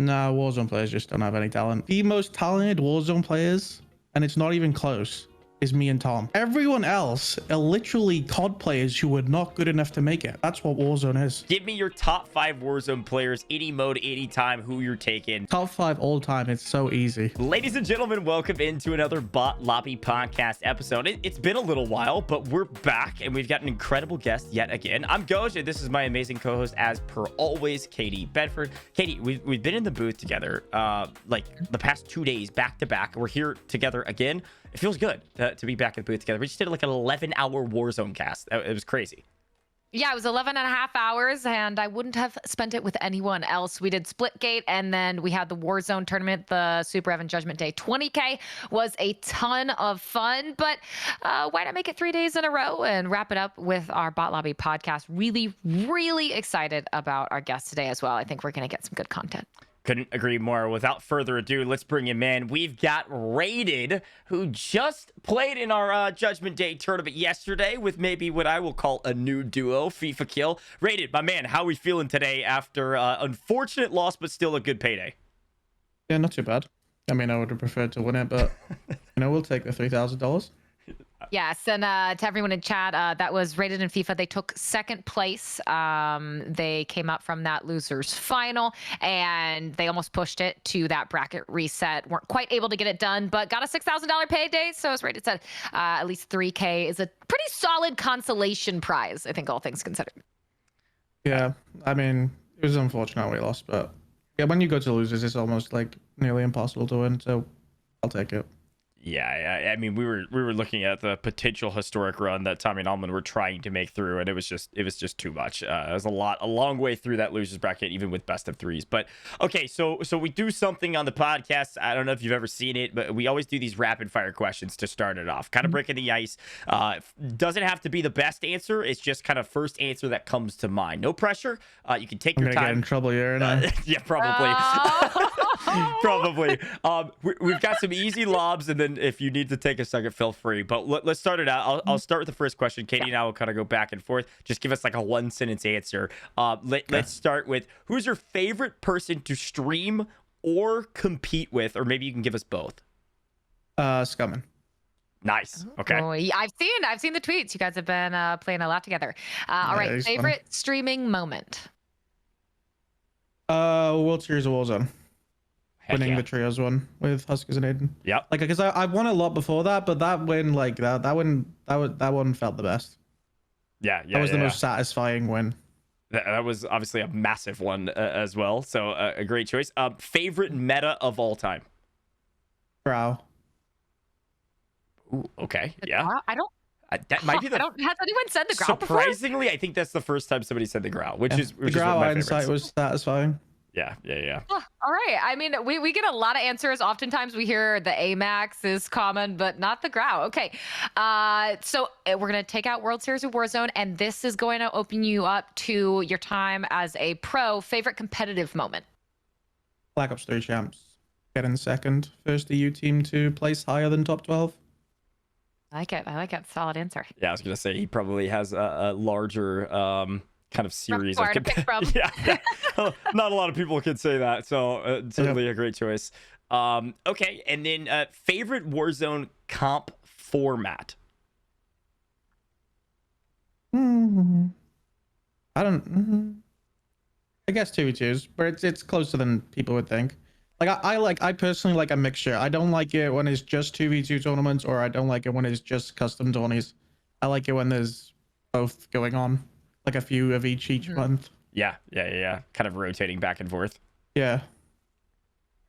Nah, Warzone players just don't have any talent. The most talented Warzone players, and it's not even close, is me and Tom. Everyone else are literally COD players who were not good enough to make it. That's what Warzone is. Give me your top 5 Warzone players, any mode, any time, who you're taking. Top 5 all time. It's so easy. Ladies and gentlemen, welcome into another Bot Lobby podcast episode. It's been a little while, but we're back and we've got an incredible guest yet again. I'm GOJJ. This is my amazing co-host, as per always, Katie Bedford. Katie, we've been in the booth together like the past 2 days back to back. We're here together again. It feels good to be back in the booth together. We just did like an 11-hour Warzone cast. It was crazy. Yeah, it was 11 and a half hours, and I wouldn't have spent it with anyone else. We did Splitgate, and then we had the Warzone tournament, the Super Evan Judgment Day. 20K was a ton of fun, but why not make it 3 days in a row and wrap it up with our Bot Lobby podcast? Really, really excited about our guest today as well. I think we're going to get some good content. Couldn't agree more. Without further ado, let's bring him in. We've got Rated, who just played in our Judgment Day tournament yesterday with maybe what I will call a new duo, Fifakill. Rated, my man, how are we feeling today after unfortunate loss, but still a good payday? Yeah, not too bad. I mean, I would have preferred to win it, but we'll take the $3,000. Yes, and to everyone in chat, that was Rated in FIFA. They took second place. They came up from that losers final, and they almost pushed it to that bracket reset. Weren't quite able to get it done, but got a $6,000 payday. So as Rated said, at least 3K is a pretty solid consolation prize, I think, all things considered. Yeah, I mean, it was unfortunate we lost, but yeah, when you go to losers, it's almost like nearly impossible to win, so I'll take it. Yeah, I mean, we were looking at the potential historic run that Tommy and Almond were trying to make through, and it was just too much. It was a long way through that losers bracket, even with best of threes. But okay, so we do something on the podcast. I don't know if you've ever seen it, but we always do these rapid fire questions to start it off, kind of breaking the ice. Doesn't have to be the best answer. It's just kind of first answer that comes to mind. No pressure. You can take your time. Get in trouble here, and yeah, probably. Probably. We've got some easy lobs, and then if you need to take a second, feel free. But let's start it out. I'll start with the first question. Katie and I will kind of go back and forth. Just give us like a 1-sentence answer. Let's start with, who's your favorite person to stream or compete with, or maybe you can give us both. Scumming. Nice. Okay. Oh, yeah, I've seen the tweets. You guys have been playing a lot together. All right. Favorite streaming moment. World Series of Warzone. Winning the trios one with Huskers and Aydan. Yep. Like, because I won a lot before that, but that win, like that one felt the best. Yeah. That was the most satisfying win. That was obviously a massive one as well. So a great choice. Favorite meta of all time. Grau. Ooh, okay. Yeah. I don't. That might be the. Has anyone said the Grau? Surprisingly, I think that's the first time somebody said the Grau, which is the Grau insight was satisfying. Yeah. All right. I mean, we get a lot of answers. Oftentimes we hear the AMAX is common, but not the Grau. Okay. So we're going to take out World Series of Warzone, and this is going to open you up to your time as a pro. Favorite competitive moment? Black Ops 3 champs. Getting second. First EU team to place higher than top 12. I like it. Solid answer. Yeah, I was going to say he probably has a larger kind of series of yeah. Not a lot of people can say that, so certainly a great choice. Okay, and then favorite Warzone comp format. I guess 2v2s, but it's closer than people would think. Like I personally like a mixture. I don't like it when it's just 2v2 tournaments, or I don't like it when it's just custom tourneys. I like it when there's both going on. Like a few of each month. Yeah. Kind of rotating back and forth. Yeah.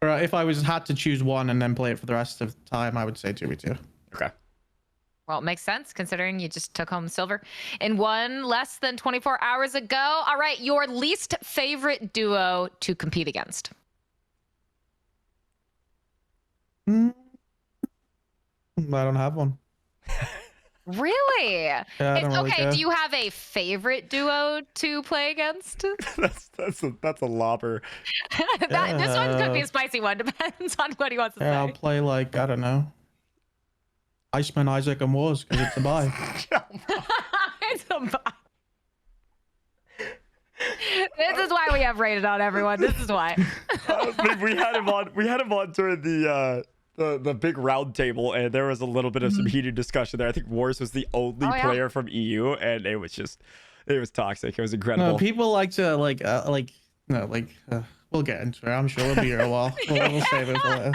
Or if I had to choose one and then play it for the rest of the time, I would say 2v2. Okay. Well, it makes sense considering you just took home silver in one less than 24 hours ago. All right, your least favorite duo to compete against. I don't have one. Really? Yeah, I don't really care. Do you have a favorite duo to play against? that's a lobber. This one's gonna be a spicy one. Depends on what he wants to say. I'll play like, I don't know, Iceman, Isaac, and Wars, because it's a buy. It's a buy. This is why we have rated on everyone. This is why. We had him on. We had him on during the big round table, and there was a little bit of some heated discussion there. I think Wars was the only player from EU, and it was toxic. It was incredible. No, people like to we'll get into it. I'm sure we'll be here a while. We'll save it for later.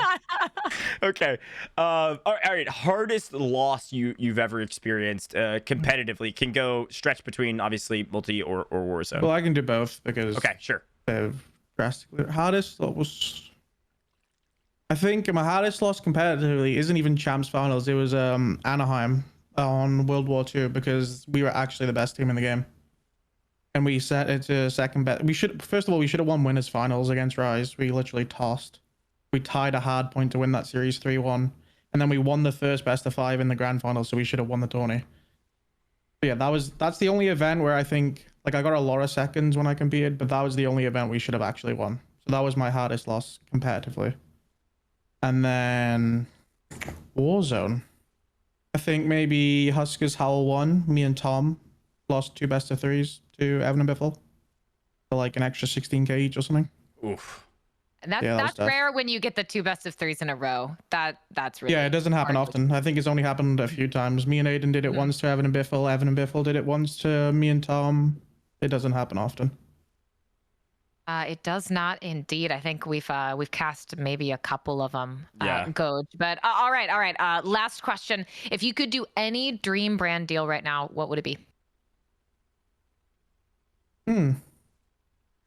Okay. All right. Hardest loss you've ever experienced competitively can go stretch between obviously multi or Warzone. Well, I can do both because okay, sure. Drastically hardest was, I think my hardest loss competitively isn't even champs finals. It was Anaheim on World War II because we were actually the best team in the game. And we set it to second bet. First of all, we should have won winners finals against Rise. We literally tossed. We tied a hard point to win that series 3-1. And then we won the first best of 5 in the grand final, so we should have won the tourney. But yeah, that's the only event where I think, like, I got a lot of seconds when I competed, but that was the only event we should have actually won. So that was my hardest loss competitively. And then Warzone. I think maybe Huskers Howl won. Me and Tom lost 2 best of 3s to Evan and Biffle for like an extra 16k each or something. Oof. And that's rare when you get the 2 best of 3s in a row. That's really it doesn't happen often. I think it's only happened a few times. Me and Aydan did it once to Evan and Biffle. Evan and Biffle did it once to me and Tom. It doesn't happen often. It does not indeed. I think we've cast maybe a couple of them. GOJJ. But all right. Last question. If you could do any dream brand deal right now, what would it be?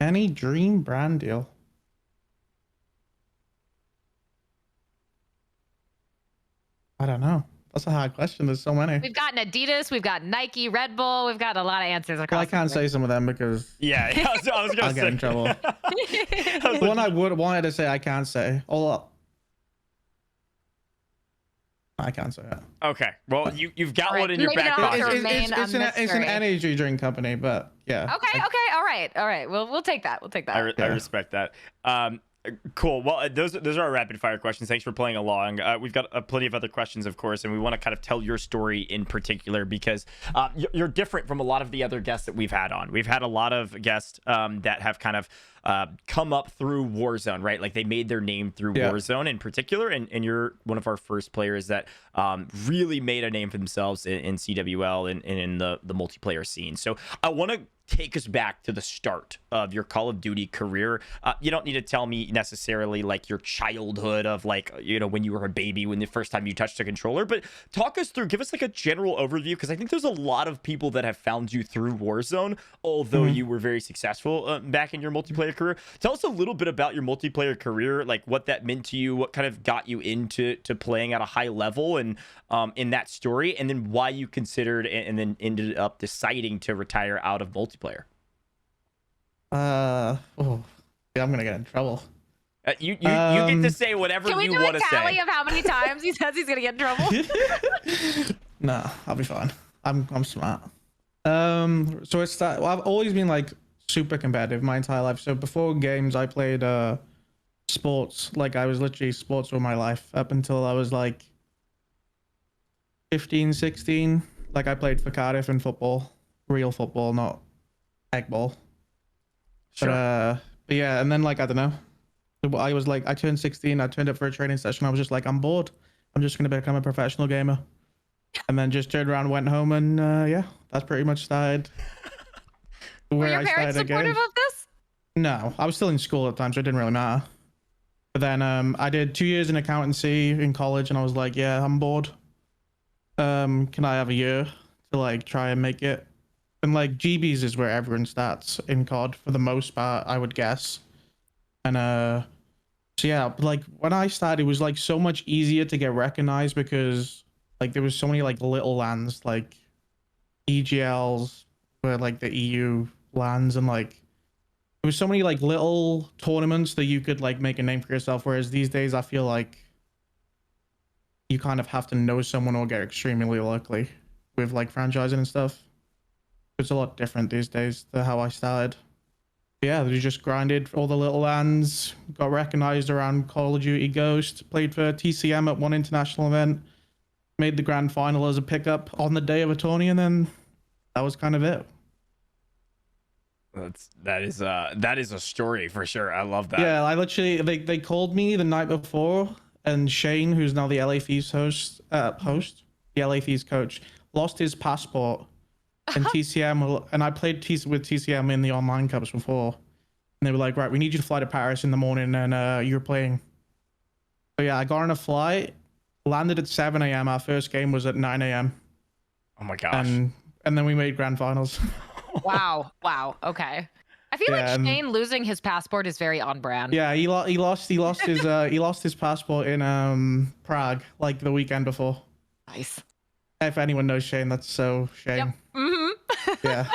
Any dream brand deal? I don't know. That's a hard question. There's so many. We've got Adidas, we've got Nike, Red Bull, we've got a lot of answers across. Well, I can't say some of them because I was gonna I'll get in trouble. The one I would wanted to say I can't say. I can't say that. Okay. Well, you've got one in your maybe back not pocket. It's an energy drink company, but yeah. Okay. All right. We'll take that. I respect that. Cool. Well, those are our rapid fire questions. Thanks for playing along. We've got plenty of other questions, of course, and we want to kind of tell your story in particular because you're different from a lot of the other guests that we've had on. We've had a lot of guests that have kind of come up through Warzone, right? Like they made their name through Warzone in particular, and you're one of our first players that really made a name for themselves in CWL and in the multiplayer scene. So I want to take us back to the start of your Call of Duty career. You don't need to tell me necessarily like your childhood of like, you know, when you were a baby, when the first time you touched a controller, but talk us through, give us like a general overview, because I think there's a lot of people that have found you through Warzone, although you were very successful back in your multiplayer career. Tell us a little bit about your multiplayer career, like what that meant to you, what kind of got you into playing at a high level and in that story, and then why you considered and then ended up deciding to retire out of multiplayer. I'm gonna get in trouble. You get to say whatever you want to say. Can we do a tally of how many times he says he's gonna get in trouble? Nah, I'll be fine. I'm smart. So I've always been like super competitive my entire life. So before games, I played sports. Like I was literally sports all my life up until I was like 15, 16. Like I played for Cardiff in football, real football, not egg ball. Sure. But yeah, and then like I don't know, I turned 16. I turned up for a training session. I was just like, I'm bored. I'm just gonna become a professional gamer. And then just turned around, went home, and that's pretty much started. Were your parents supportive of this? No, I was still in school at the time, so it didn't really matter. But then I did 2 years in accountancy in college, and I was like, yeah, I'm bored. Can I have a year to like try and make it? And like GBs is where everyone starts in COD for the most part, I would guess. And so yeah, like when I started, it was like so much easier to get recognized because like there was so many like little lands, like EGLs were like the EU lands, and like there was so many like little tournaments that you could like make a name for yourself. Whereas these days, I feel like you kind of have to know someone or get extremely lucky with like franchising and stuff. It's a lot different these days than how I started. Yeah, we just grinded all the little lands, got recognized around Call of Duty Ghost, played for TCM at one international event, made the grand final as a pickup on the day of a tourney, and then that was kind of it. That is a story for sure. I love that. Yeah, I literally they called me the night before, and Shane, who's now the LA Thieves the LA Thieves coach, lost his passport, and TCM and I played with TCM in the online cups before, and they were like, right, we need you to fly to Paris in the morning, and you're playing. So yeah, I got on a flight, landed at 7 a.m. Our first game was at 9 a.m. Oh my gosh. And then we made grand finals. Wow. Okay. I feel like Shane losing his passport is very on brand. Yeah, he lost his passport in Prague like the weekend before. Nice. If anyone knows Shane, that's so Shane. Yep. Mm-hmm. Yeah.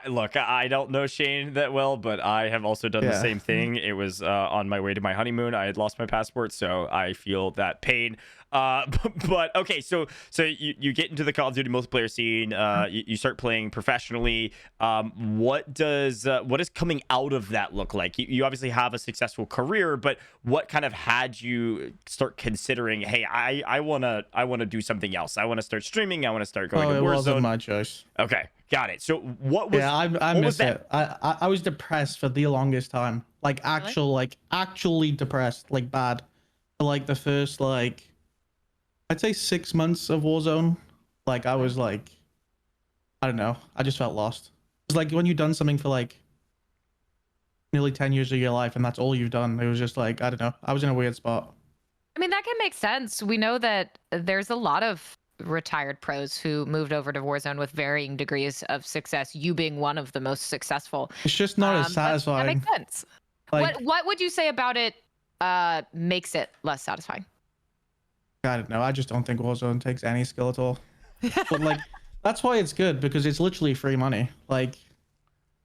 Look, I don't know Shane that well, but I have also done the same thing. It was on my way to my honeymoon. I had lost my passport, so I feel that pain. But okay, so you get into the Call of Duty multiplayer scene. You start playing professionally. What does coming out of that look like? You obviously have a successful career, but what kind of had you start considering, hey, I wanna do something else. I want to start streaming. I want to start going to Warzone. It wasn't my choice. Okay, got it. So what was? Yeah, I miss it. I was depressed for the longest time. Like actually depressed, like bad. For like the first I'd say 6 months of Warzone. Like I was like, I don't know. I just felt lost. It's like when you've done something for like nearly 10 years of your life and that's all you've done. It was just like, I don't know. I was in a weird spot. I mean, that can make sense. We know that there's a lot of retired pros who moved over to Warzone with varying degrees of success, you being one of the most successful. It's just not as satisfying. That makes sense. Like, what would you say about it makes it less satisfying? I don't know. I just don't think Warzone takes any skill at all. But like, that's why it's good, because it's literally free money. Like,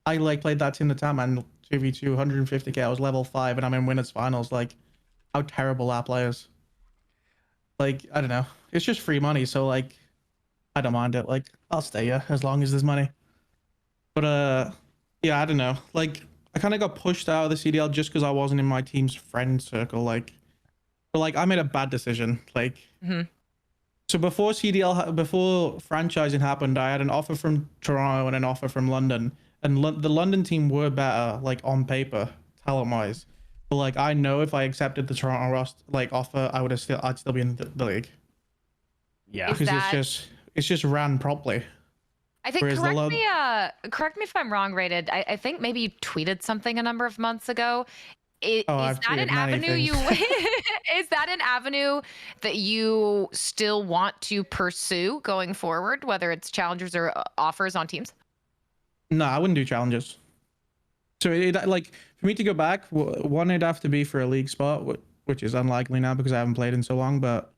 I played that Team the Time and 2v2 150k. I was level 5 and I'm in winners finals. Like, how terrible that play is. Like, I don't know. It's just free money, so like, I don't mind it. Like, I'll stay here as long as there's money. But yeah, I don't know. Like, I kind of got pushed out of the CDL just because I wasn't in my team's friend circle. Like, but like, I made a bad decision. Like, so before franchising happened, I had an offer from Toronto and an offer from London, and the London team were better, like on paper, talent wise. But like, I know if I accepted the Toronto offer, I'd still be in the league. Yeah, because it's just ran properly. I think correct me if I'm wrong, Rated. I think maybe you tweeted something a number of months ago. Is that an avenue that you still want to pursue going forward, whether it's challengers or offers on teams? No, I wouldn't do challenges. So like, for me to go back, one, it'd have to be for a league spot, which is unlikely now because I haven't played in so long. But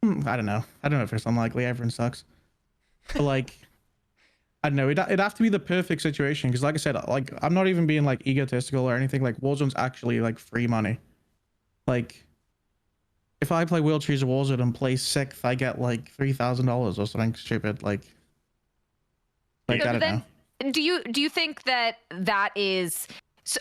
I don't know. I don't know if it's unlikely. Everyone sucks. But like, I don't know. It'd have to be the perfect situation, because like I said, like, I'm not even being like egotistical or anything. Like, Warzone's actually like free money. Like, if I play World Series of Warzone and play 6th, I get like $3,000 or something stupid. Like So I don't know. Do you think that is? So,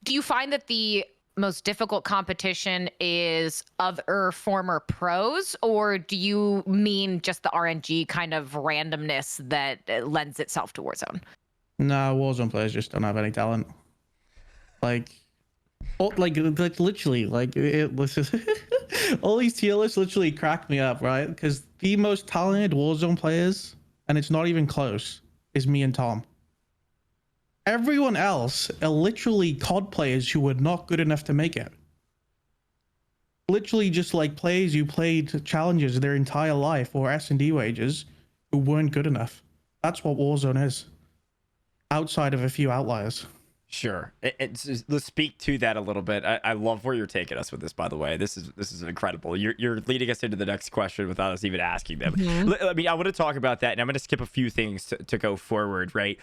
do you find that the most difficult competition is other former pros, or do you mean just the RNG kind of randomness that lends itself to Warzone? No, Warzone players just don't have any talent. Like literally, all these tier lists literally crack me up, right? Because the most talented Warzone players, and it's not even close, is me and Tom. Everyone else are literally COD players who were not good enough to make it. Literally just like players who played challenges their entire life or S&D wages who weren't good enough. That's what Warzone is. Outside of a few outliers. Sure. Let's speak to that a little bit. I love where you're taking us with this, by the way. This is incredible. You're leading us into the next question without us even asking them. I mean, I want to talk about that, and I'm going to skip a few things to go forward, right?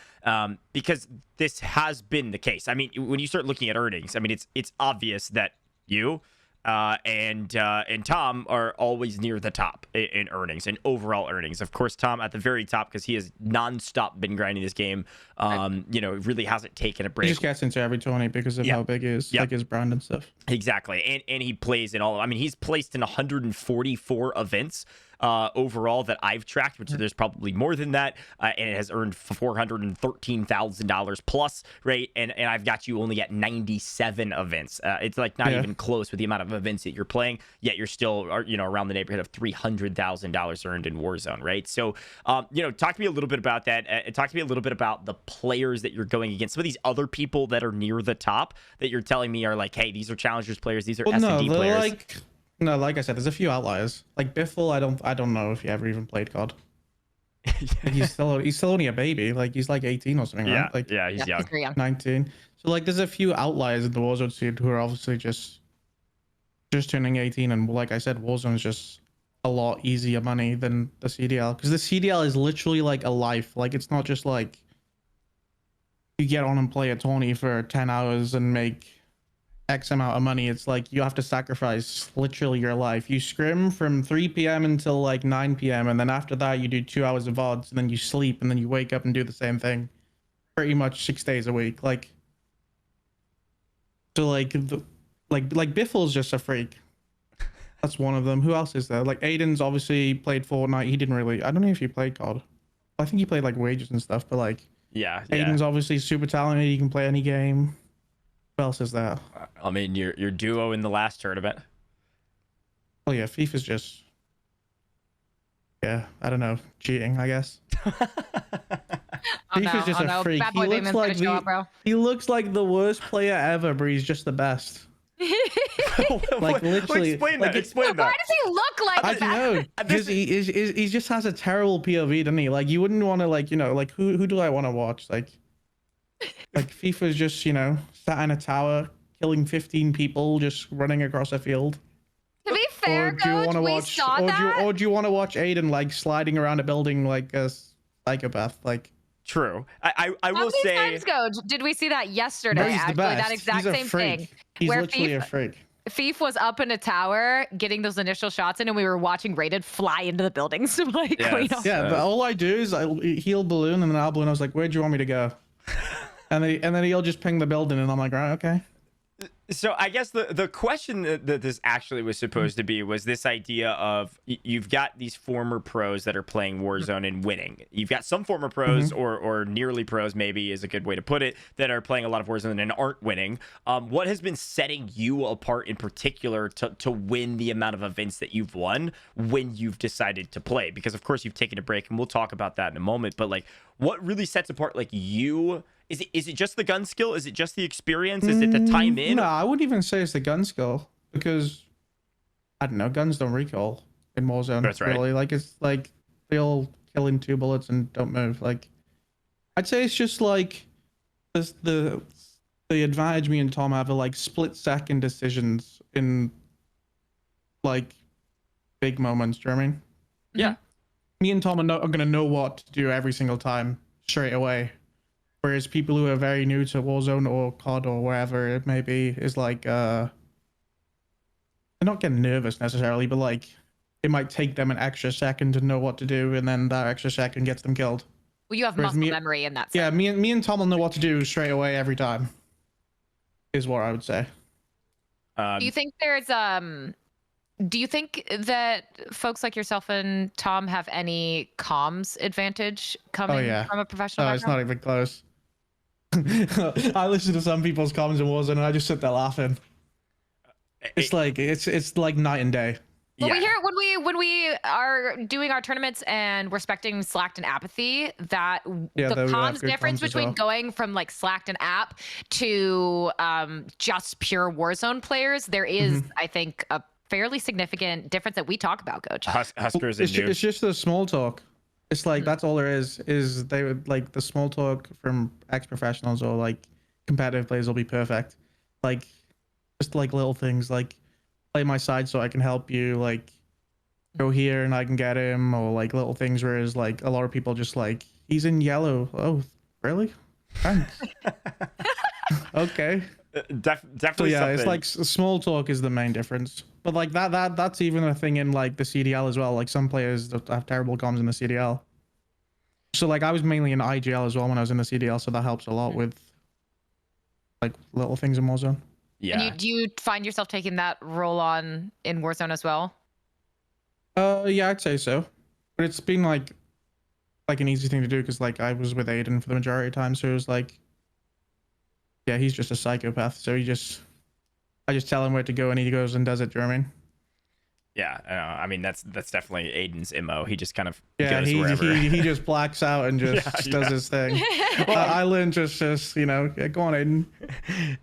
Because this has been the case. I mean, when you start looking at earnings, I mean, it's obvious that you and Tom are always near the top in earnings and overall earnings. Of course, Tom at the very top because he has nonstop been grinding this game. You know, really hasn't taken a break. He just gets into every tourney because of how big he is, like his brand and stuff. Exactly, and he plays in all. I mean, he's placed in 144 events. overall that I've tracked, which there's probably more than that, and it has earned $413,000 plus, right? And I've got you only at 97 events. It's like not even close with the amount of events that you're playing, yet you're still, around the neighborhood of $300,000 earned in Warzone, right? So, talk to me a little bit about that. Talk to me a little bit about the players that you're going against. Some of these other people that are near the top that you're telling me are like, hey, these are challengers players, these are S&D players. Like I said, there's a few outliers. Like Biffle, I don't know if he ever even played COD. Like he's still only a baby. Like he's like 18 or something, right? Like he's young. He's very young. 19. So like there's a few outliers in the Warzone scene who are obviously just turning 18, and like I said, Warzone is just a lot easier money than the CDL, because the CDL is literally like a life. Like it's not just like you get on and play a tourney for 10 hours and make X amount of money. It's like you have to sacrifice literally your life. You scrim from 3 p.m. until like 9 p.m. and then after that you do 2 hours of VODs, and then you sleep, and then you wake up and do the same thing pretty much 6 days a week. Like, so like Biffle's just a freak. That's one of them. Who else is there? Like Aydan's obviously played Fortnite. He didn't really, I don't know if he played COD. I think he played like wages and stuff, but like Aydan's obviously super talented. He can play any game. Who else is there? I mean, your duo in the last tournament. Oh yeah, FIFA's just, I don't know, cheating, I guess. FIFA's just a freak. He looks like the worst player ever, but he's just the best. Like literally, explain like, that. Explain that. Why does he look like I don't know, because he just has a terrible POV, doesn't he? Like you wouldn't want to, like, like who do I want to watch? Like FIFA's just, sat in a tower killing 15 people, just running across a field. To be fair, do you want to watch, or do you want to watch Aydan like sliding around a building like a psychopath? Like, true. I will say. How many times, GOJJ, did we see that yesterday? He's actually, that exact same thing. He's literally a freak. Fief was up in a tower getting those initial shots in, and we were watching Rated fly into the buildings. Like, but all I do is I heal balloon, and then I'll balloon. I was like, where do you want me to go? And then he'll just ping the building, and I'm like, right, okay. So I guess the question that this actually was supposed to be was this idea of you've got these former pros that are playing Warzone and winning. You've got some former pros or nearly pros, maybe is a good way to put it, that are playing a lot of Warzone and aren't winning. What has been setting you apart in particular to win the amount of events that you've won when you've decided to play? Because of course you've taken a break, and we'll talk about that in a moment. But like, what really sets apart like you? Is it just the gun skill? Is it just the experience? Is it the time in? No, I wouldn't even say it's the gun skill, because I don't know, guns don't recoil in Warzone. That's right. Really. Like it's like they'll kill in 2 bullets and don't move. Like I'd say it's just like this, the advantage me and Tom have are like split-second decisions in like big moments. Do you know what I mean? Yeah. Me and Tom are gonna know what to do every single time straight away. Whereas people who are very new to Warzone or COD or wherever it may be is like, they're not getting nervous necessarily, but like it might take them an extra second to know what to do, and then that extra second gets them killed. Well, you have muscle memory in that sense. Yeah, me and Tom will know what to do straight away every time, is what I would say. Do you think there's do you think that folks like yourself and Tom have any comms advantage coming from a professional background? It's not even close. I listen to some people's comms in Warzone and I just sit there laughing. It's like night and day. Well, we hear when we are doing our tournaments and we're expecting Slacked and Apathy, that the comms difference between going from like Slacked and App to just pure Warzone players, there is, I think, a fairly significant difference that we talk about, GOJJ. Huskers it's just the small talk. It's like that's all there is they would like the small talk from ex-professionals or like competitive players will be perfect. Like just like little things like play my side so I can help you, like go here and I can get him, or like little things, whereas like a lot of people just like, he's in yellow. Oh, really? Thanks. Okay. Definitely. So, yeah, something. it's like small talk is the main difference. But like that's even a thing in like the CDL as well. Like some players have terrible comms in the CDL. So like I was mainly in IGL as well when I was in the CDL, so that helps a lot with like little things in Warzone. Yeah. And do you find yourself taking that role on in Warzone as well? Yeah, I'd say so. But it's been like an easy thing to do because like I was with Aydan for the majority of the time, so it was like, yeah, he's just a psychopath. So I just tell him where to go and he goes and does it. Do you know what I mean? Yeah, I mean that's definitely Aiden's MO. He just kind of Yeah, goes wherever. he just blacks out and just does his thing. I learned just you know, yeah, go on,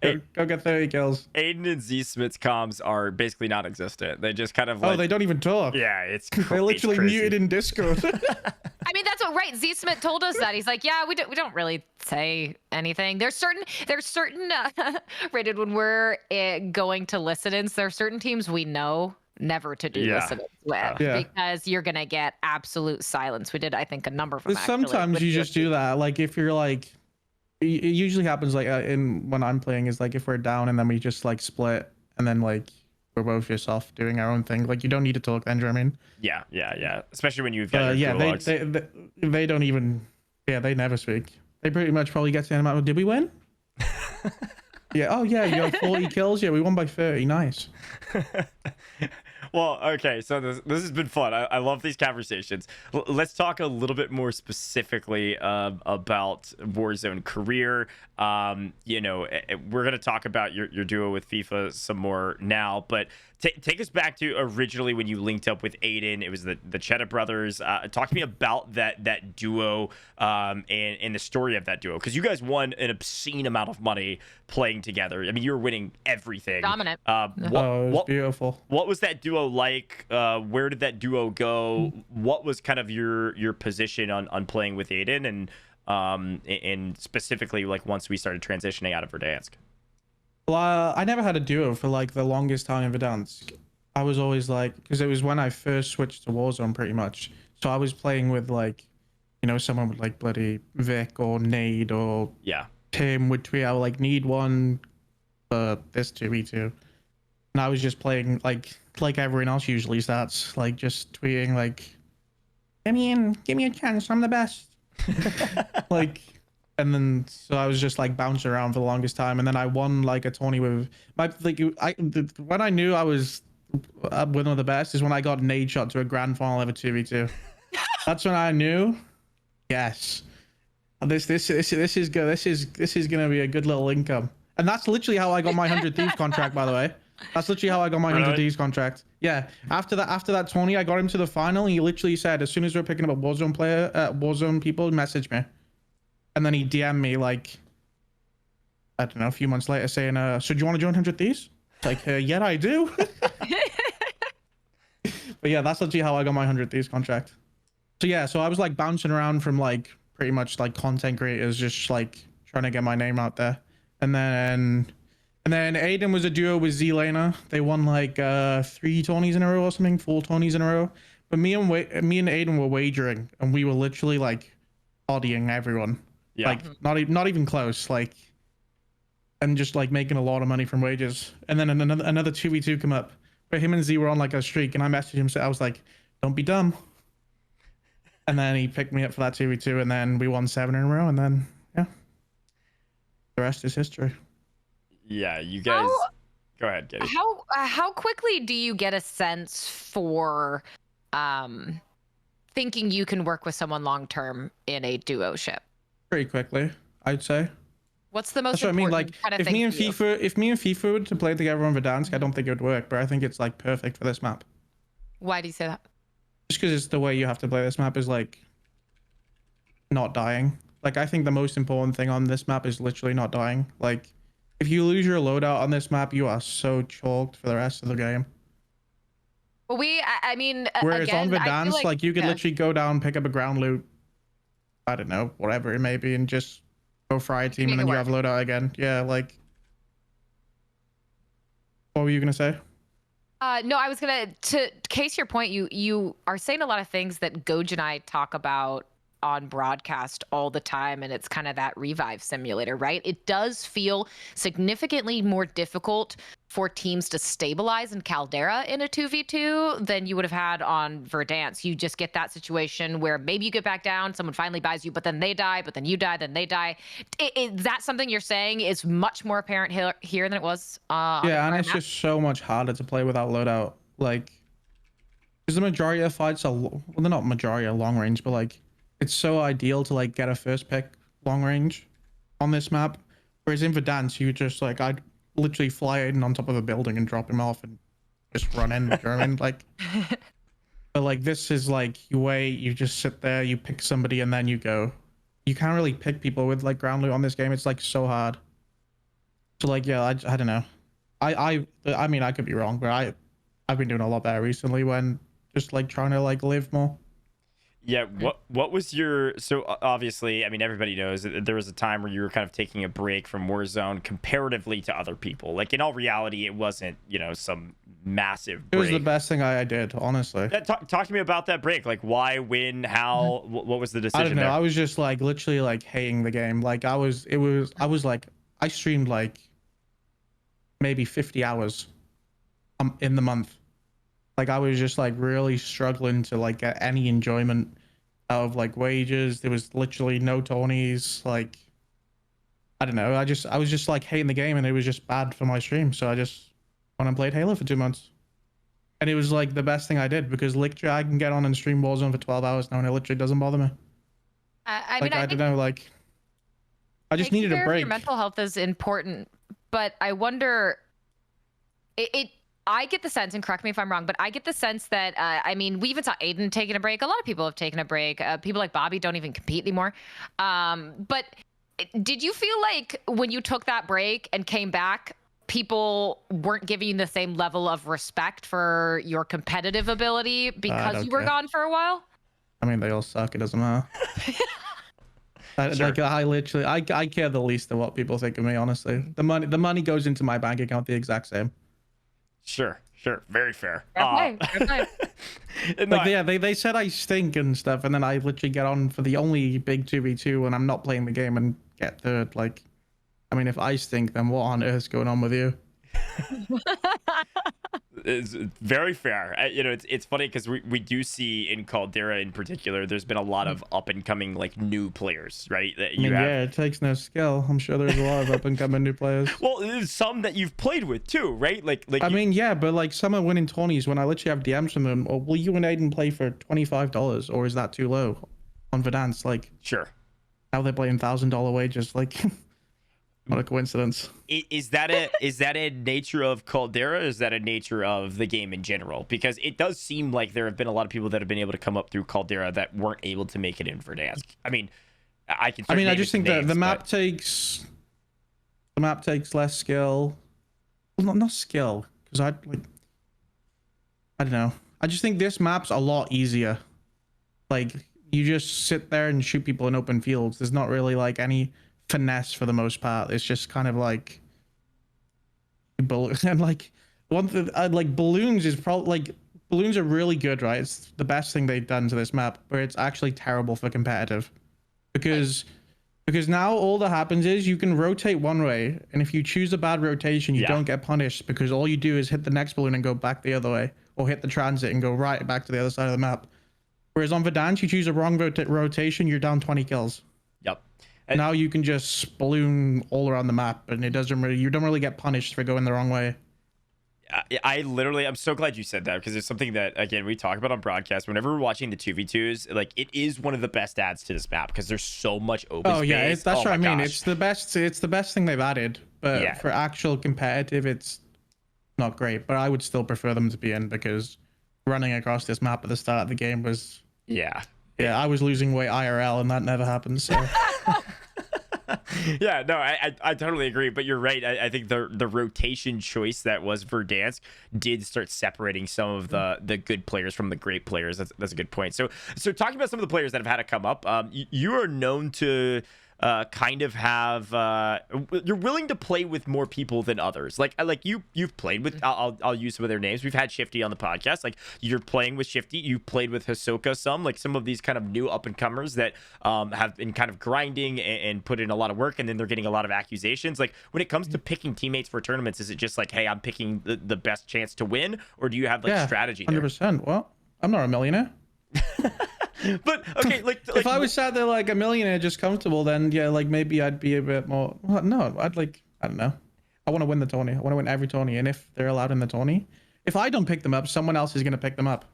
Aydan, go get 30 kills. Aiden and Z Smith's comms are basically non-existent. They just kind of Oh, they don't even talk. Yeah, it's they're literally muted in Discord. I mean, that's what, right. Z Smith told us that. He's like, yeah, we don't really say anything. There's certain rated when we're going to listen-ins, there are certain teams we know never to do listen-ins with because you're gonna get absolute silence. We did, I think, a number of them. Sometimes you just do that. Like if you're like, it usually happens like when I'm playing is like if we're down and then we just like split and then like we're both just off doing our own thing. Like you don't need to talk then, do you know what I mean? Yeah. Especially when you've got your logs. They don't even, they never speak. They pretty much probably get to the end of, did we win? Yeah, oh yeah, you got 40 kills. Yeah, we won by 30. Nice. Well, okay, so this has been fun. I love these conversations. Let's talk a little bit more specifically about Warzone career. You know, we're going to talk about your duo with FIFA some more now, but take us back to originally when you linked up with Aydan. It was the Cheddar brothers. Talk to me about that duo and the story of that duo, because you guys won an obscene amount of money playing together. I mean, you were winning everything. Dominant. It was beautiful. What was that duo like? Where did that duo go? What was kind of your position on playing with Aydan, and specifically like once we started transitioning out of Verdansk? Well, I never had a duo for like the longest time in Verdansk. I was always like, because it was when I first switched to Warzone pretty much. So I was playing with like, you know, someone with like bloody Vic or Nade or Tim would tweet out like need one for this 2v2. And I was just playing like everyone else usually starts, like just tweeting like, give me a chance, I'm the best. Like, and then so I was just like bouncing around for the longest time, and then I won like a tourney with my when I knew I was one of the best is when I got nade shot to a grand final of a 2v2. That's when I knew, yes, this is good. This is gonna be a good little income, and that's literally how I got my 100 Thieves contract. By the way, that's literally how I got my 100 Thieves contract. Yeah, after that tourney, I got him to the final. And he literally said, as soon as we're picking up a Warzone people, message me. And then he DM'd me like, I don't know, a few months later saying, so do you want to join 100 Thieves? Like, yeah, I do. But yeah, that's literally how I got my 100 Thieves contract. So yeah, so I was like bouncing around from like pretty much like content creators, just like trying to get my name out there. And then Aydan was a duo with Z-Lana. They won like 3 tourneys in a row or something, 4 tourneys in a row. But me and Aydan were wagering, and we were literally like bodying everyone. Yeah. Like not even close, like, and just like making a lot of money from wages. And then another 2v2 come up, but him and Z were on like a streak, and I messaged him, so I was like, don't be dumb. And then he picked me up for that 2v2, and then we won 7 in a row, and then yeah, the rest is history. Yeah, you guys go ahead, Katie. How quickly do you get a sense for thinking you can work with someone long term in a duo ship? Pretty quickly, I'd say. What's the most That's what I mean. Like, kind of if me and FIFA were to play together on Verdansk, I don't think it would work, but I think it's like perfect for this map. Why do you say that? Just because it's the way you have to play this map is like not dying. Like, I think the most important thing on this map is literally not dying. Like, if you lose your loadout on this map, you are so chalked for the rest of the game. Well, I mean, whereas again, on Verdansk, like you could literally go down, pick up a ground loot, I don't know, whatever it may be, and just go fry a team, and then you have loadout again. Yeah, like. What were you gonna say? No, I was to case your point. You are saying a lot of things that GOJJ and I talk about on broadcast all the time, and it's kind of that revive simulator, right? It does feel significantly more difficult for teams to stabilize in Caldera in a 2v2 than you would have had on Verdansk. You just get that situation where maybe you get back down, someone finally buys you, but then they die, but then you die, then they die. Is that something you're saying is much more apparent here than it was? Yeah, and it's just so much harder to play without loadout. Like, because the majority of fights are well, they're not majority are long range, but like it's so ideal to like get a first pick long range on this map. Whereas in Verdansk, you just like I'd literally fly in on top of a building and drop him off and just run in. You know what I mean? Like, but like this is like you wait, you just sit there, you pick somebody, and then you go. You can't really pick people with like ground loot on this game. It's like so hard. So like yeah, I don't know. I mean I could be wrong, but I've been doing a lot better recently when just like trying to like live more. Yeah, what was your, so obviously, I mean, everybody knows that there was a time where you were kind of taking a break from Warzone comparatively to other people. Like in all reality, it wasn't, you know, some massive break. It was the best thing I did, honestly. Yeah, talk to me about that break. Like why, when, how, what was the decision I don't know. there? I was just like literally like hating the game. Like I was like, I streamed like maybe 50 hours in the month. Like I was just like really struggling to like get any enjoyment out of like wages. There was literally no Tonys. Like I don't know. I was just like hating the game, and it was just bad for my stream. So I just went and played Halo for 2 months, and it was like the best thing I did because literally I can get on and stream Warzone for 12 hours now, and it literally doesn't bother me. I Like mean, I don't know. Like I just taking needed a care of break. your mental health is important, but I wonder. I get the sense, and correct me if I'm wrong, but I get the sense that I mean, we even saw Aydan taking a break. A lot of people have taken a break. People like Bobby don't even compete anymore. But did you feel like when you took that break and came back, people weren't giving you the same level of respect for your competitive ability because you were gone for a while? I mean, they all suck. It doesn't matter. Sure. Like I literally, I care the least of what people think of me. Honestly, the money goes into my bank account the exact same. Sure, very fair. Fair play. Like yeah, they said I stink and stuff, and then I literally get on for the only big 2v2 when I'm not playing the game and get third. Like, I mean, if I stink, then what on earth's going on with you? It's very fair. You know, it's funny because we do see in Caldera in particular, there's been a lot of up and coming like new players, right? That you have. Yeah, it takes no skill. I'm sure there's a lot of up and coming new players. Well, there's some that you've played with too, right? Like I mean, yeah, but like some are winning 20s when I literally have DMs from them. Or will you and Aiden play for $25, or is that too low on Verdansk? Like, sure. now they're playing $1,000 wages. Like, what a coincidence. Is that a nature of Caldera? Or is that a nature of the game in general? Because it does seem like there have been a lot of people that have been able to come up through Caldera that weren't able to make it in Verdansk. I mean, I just think that the map takes less skill. Well, not skill, because I don't know. I just think this map's a lot easier. Like you just sit there and shoot people in open fields. There's not really like any finesse for the most part. It's just kind of like and like one thing like balloons is probably like balloons are really good, right? It's the best thing they've done to this map, but it's actually terrible for competitive because now all that happens is you can rotate one way, and if you choose a bad rotation, you don't get punished because all you do is hit the next balloon and go back the other way, or hit the transit and go right back to the other side of the map. Whereas on Verdansk, you choose a wrong rotation, you're down 20 kills. Yep. Now you can just balloon all around the map, and you don't really get punished for going the wrong way. I'm so glad you said that, because it's something that, again, we talk about on broadcast whenever we're watching the 2v2s. Like, it is one of the best adds to this map because there's so much open space. Yeah, that's what I mean. Gosh. It's the best thing they've added, but for actual competitive, it's not great. But I would still prefer them to be in, because running across this map at the start of the game was I was losing weight IRL, and that never happened. So yeah, no, I totally agree, but you're right. I think the rotation choice that was Verdansk did start separating some of the good players from the great players. That's a good point. So talking about some of the players that have had to come up, you are known to kind of have you're willing to play with more people than others. Like you've played with, I'll use some of their names. We've had Shifty on the podcast. Like, you're playing with Shifty. You played with Hisoka some of these kind of new up and comers that have been kind of grinding and put in a lot of work, and then they're getting a lot of accusations. Like, when it comes to picking teammates for tournaments, is it just like, hey, I'm picking the best chance to win, or do you have like strategy there? 100%. Well, I'm not a millionaire. But okay, like if I was sat there like a millionaire, just comfortable, then yeah, like maybe I'd be a bit more. Well, no, I don't know. I want to win the tourney. I want to win every tourney, and if they're allowed in the tourney, if I don't pick them up, someone else is going to pick them up.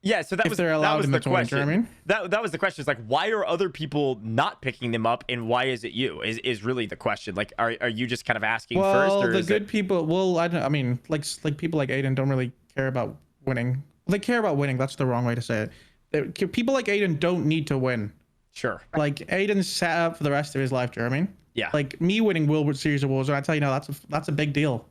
Yeah, so that If was they're allowed that was in the the tournament, question. you know what I mean? That was the question. It's like, why are other people not picking them up, and why is it you? Is really the question. Like, are you just kind of asking first, Well, or the is good it... people. Well, I mean, like people like Aydan don't really care about winning. They care about winning. That's the wrong way to say it. People like Aydan don't need to win. Sure. Like Aydan's set up for the rest of his life. Do you know what I mean? Yeah. Like me winning World Series of Warzone, I tell you now, that's a big deal.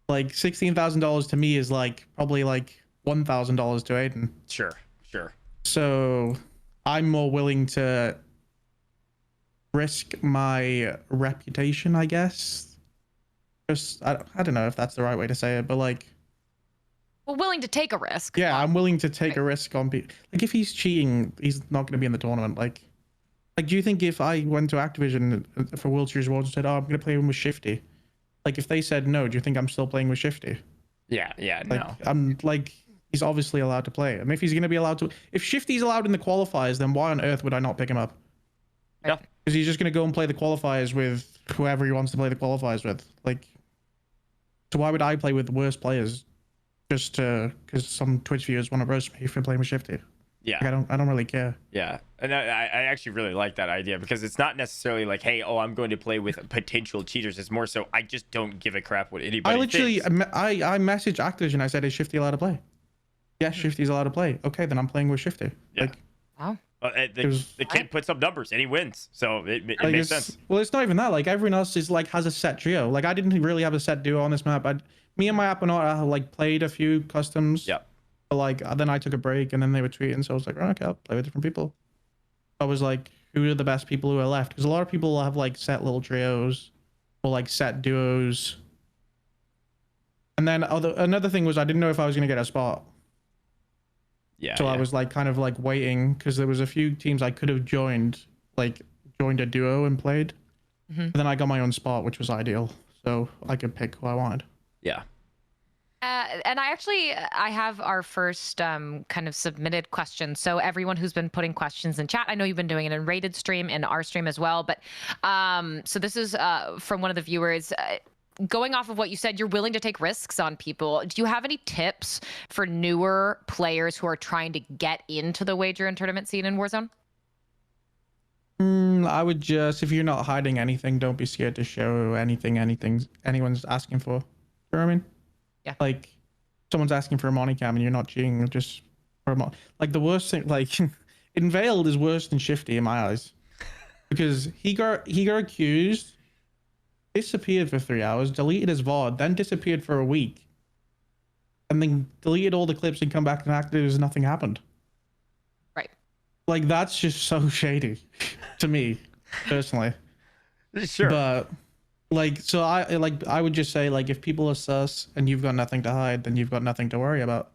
Like $16,000 to me is like probably like $1,000 to Aydan. Sure. So I'm more willing to risk my reputation, I guess. Just I don't know if that's the right way to say it, but like, Well, willing to take a risk. yeah, I'm willing to take a risk on people. Like if he's cheating, he's not going to be in the tournament. Like, do you think if I went to Activision for World Series Awards and said, "Oh, I'm going to play with Shifty," like if they said no, do you think I'm still playing with Shifty? Yeah. Like, No. I'm like, he's obviously allowed to play. And if he's going to be allowed to, if Shifty's allowed in the qualifiers, then why on earth would I not pick him up? Yeah. Because he's just going to go and play the qualifiers with whoever he wants to play the qualifiers with. Like, so why would I play with worse players just to, because some Twitch viewers want to roast me for playing with Shifty? Yeah. Like, I don't really care. Yeah, and I actually really like that idea, because it's not necessarily like, hey, oh, I'm going to play with potential cheaters. It's more so I just don't give a crap what anybody I literally, thinks. I messaged Activision. I said, is Shifty allowed to play? Yes, Shifty's allowed to play. Okay, then I'm playing with Shifty. Yeah. Like, Wow. The kid puts up numbers and he wins, so it like makes sense. Well, it's not even that. Like everyone else is like has a set trio. Like I didn't really have a set duo on this map. Me and my Apponaut like played a few customs. Yeah. But like then I took a break and then they were tweeting, so I was like, oh, okay, I'll play with different people. I was like, who are the best people who are left? Because a lot of people have like set little trios or like set duos. And then another thing was I didn't know if I was gonna get a spot. Yeah. So I was like kind of like waiting because there was a few teams I could have joined a duo and played. But then I got my own spot, which was ideal. So I could pick who I wanted. Yeah. And I have our first kind of submitted question. So everyone who's been putting questions in chat, I know you've been doing it in Rated stream and our stream as well. But so this is from one of the viewers. Going off of what you said, you're willing to take risks on people. Do you have any tips for newer players who are trying to get into the wager and tournament scene in Warzone? I would just, if you're not hiding anything, don't be scared to show anything anyone's asking for. You know what I mean? Yeah. Like someone's asking for a money cam and you're not cheating, just for a like the worst thing, like Inveiled is worse than Shifty in my eyes, because he got accused, disappeared for 3 hours, deleted his VOD, then disappeared for a week, and then deleted all the clips and come back and acted as nothing happened. Right. Like that's just so shady to me personally. Sure. But like, so I would just say, like, if people are sus and you've got nothing to hide, then you've got nothing to worry about.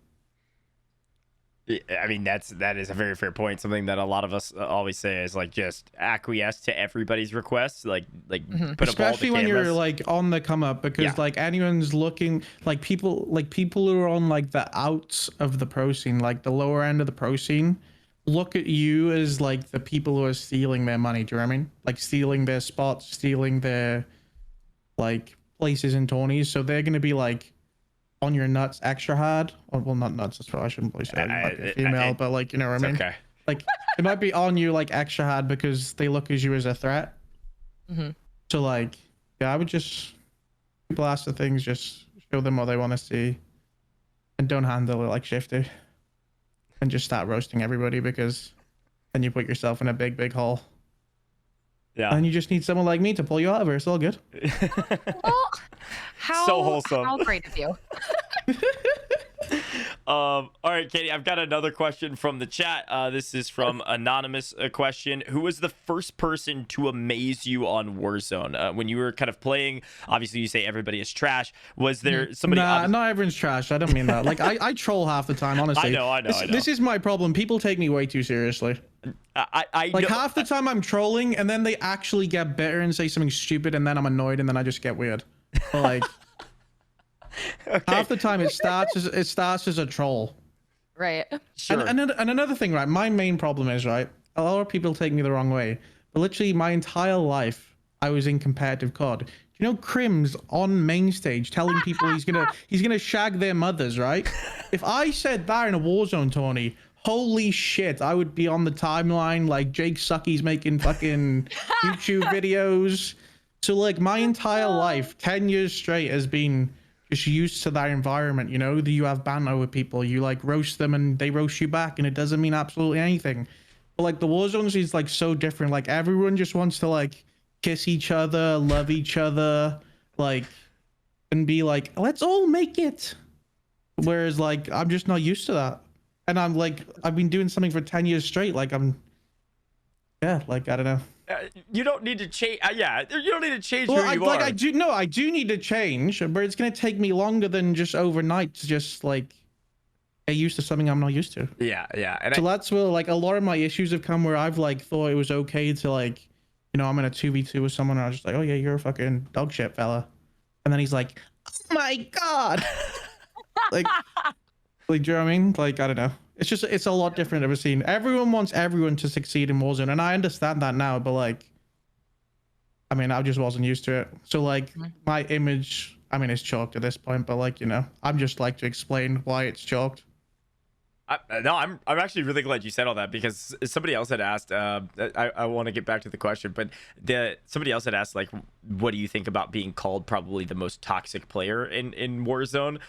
I mean, that is a very fair point. Something that a lot of us always say is like, just acquiesce to everybody's requests. Like put up all the Especially when cameras. you're like on the come up, because like anyone's looking, like people who are on like the outs of the pro scene, like the lower end of the pro scene, look at you as like the people who are stealing their money. Do you know what I mean? Like stealing their spots, stealing their like places in tourneys. So they're gonna be like on your nuts extra hard. Or, well, not nuts, that's what I shouldn't really say, like a female, but like, you know what I mean? Okay. Like it might be on you like extra hard because they look at you as a threat. So like, yeah, I would just, people ask the things, just show them what they want to see, and don't handle it like Shifty and just start roasting everybody, because then you put yourself in a big hole. Yeah. And you just need someone like me to pull you out of it. It's all good. Well, how So wholesome. How great of you. All right, Katie, I've got another question from the chat. This is from Anonymous question. Who was the first person to amaze you on Warzone? When you were kind of playing, obviously you say everybody is trash. Was there somebody... Nah, not everyone's trash. I don't mean that. Like, I troll half the time, honestly. I know. This is my problem. People take me way too seriously. I Like, know, half the time I'm trolling, and then they actually get better and say something stupid, and then I'm annoyed, and then I just get weird. But, like... okay. Half the time it starts as a troll. Right. Sure. And another thing, right? My main problem is, right, a lot of people take me the wrong way, but literally my entire life I was in competitive COD. You know, Crim's on main stage telling people he's gonna shag their mothers, right? If I said that in a Warzone tourney, holy shit, I would be on the timeline like Jake Sucky's making fucking YouTube videos. So like my entire life, 10 years straight, has been just used to that environment. You know, you have banter with people, you like roast them and they roast you back, and it doesn't mean absolutely anything. But like the Warzones is like so different. Like everyone just wants to like kiss each other, love each other, like, and be like, let's all make it. Whereas like I'm just not used to that, and I'm like, I've been doing something for 10 years straight. Like yeah, like I don't know. You don't need to change. Yeah, you don't need to change Well, who you like are. I do need to change, but it's gonna take me longer than just overnight to just like get used to something I'm not used to. Yeah, yeah. And So that's where like a lot of my issues have come, where I've like thought it was okay to like, you know, I'm in a 2v2 with someone and I was just like, oh yeah, you're a fucking dog shit fella. And then he's like, oh my God. like, do you know what I mean? Like, I don't know. It's just, it's a lot different I've ever seen. Everyone wants everyone to succeed in Warzone. And I understand that now, but like, I mean, I just wasn't used to it. So like my image, I mean, it's chalked at this point, but like, you know, I'm just like to explain why it's chalked. No, I'm actually really glad you said all that, because somebody else had asked. I want to get back to the question, but somebody else had asked, like, what do you think about being called probably the most toxic player in Warzone?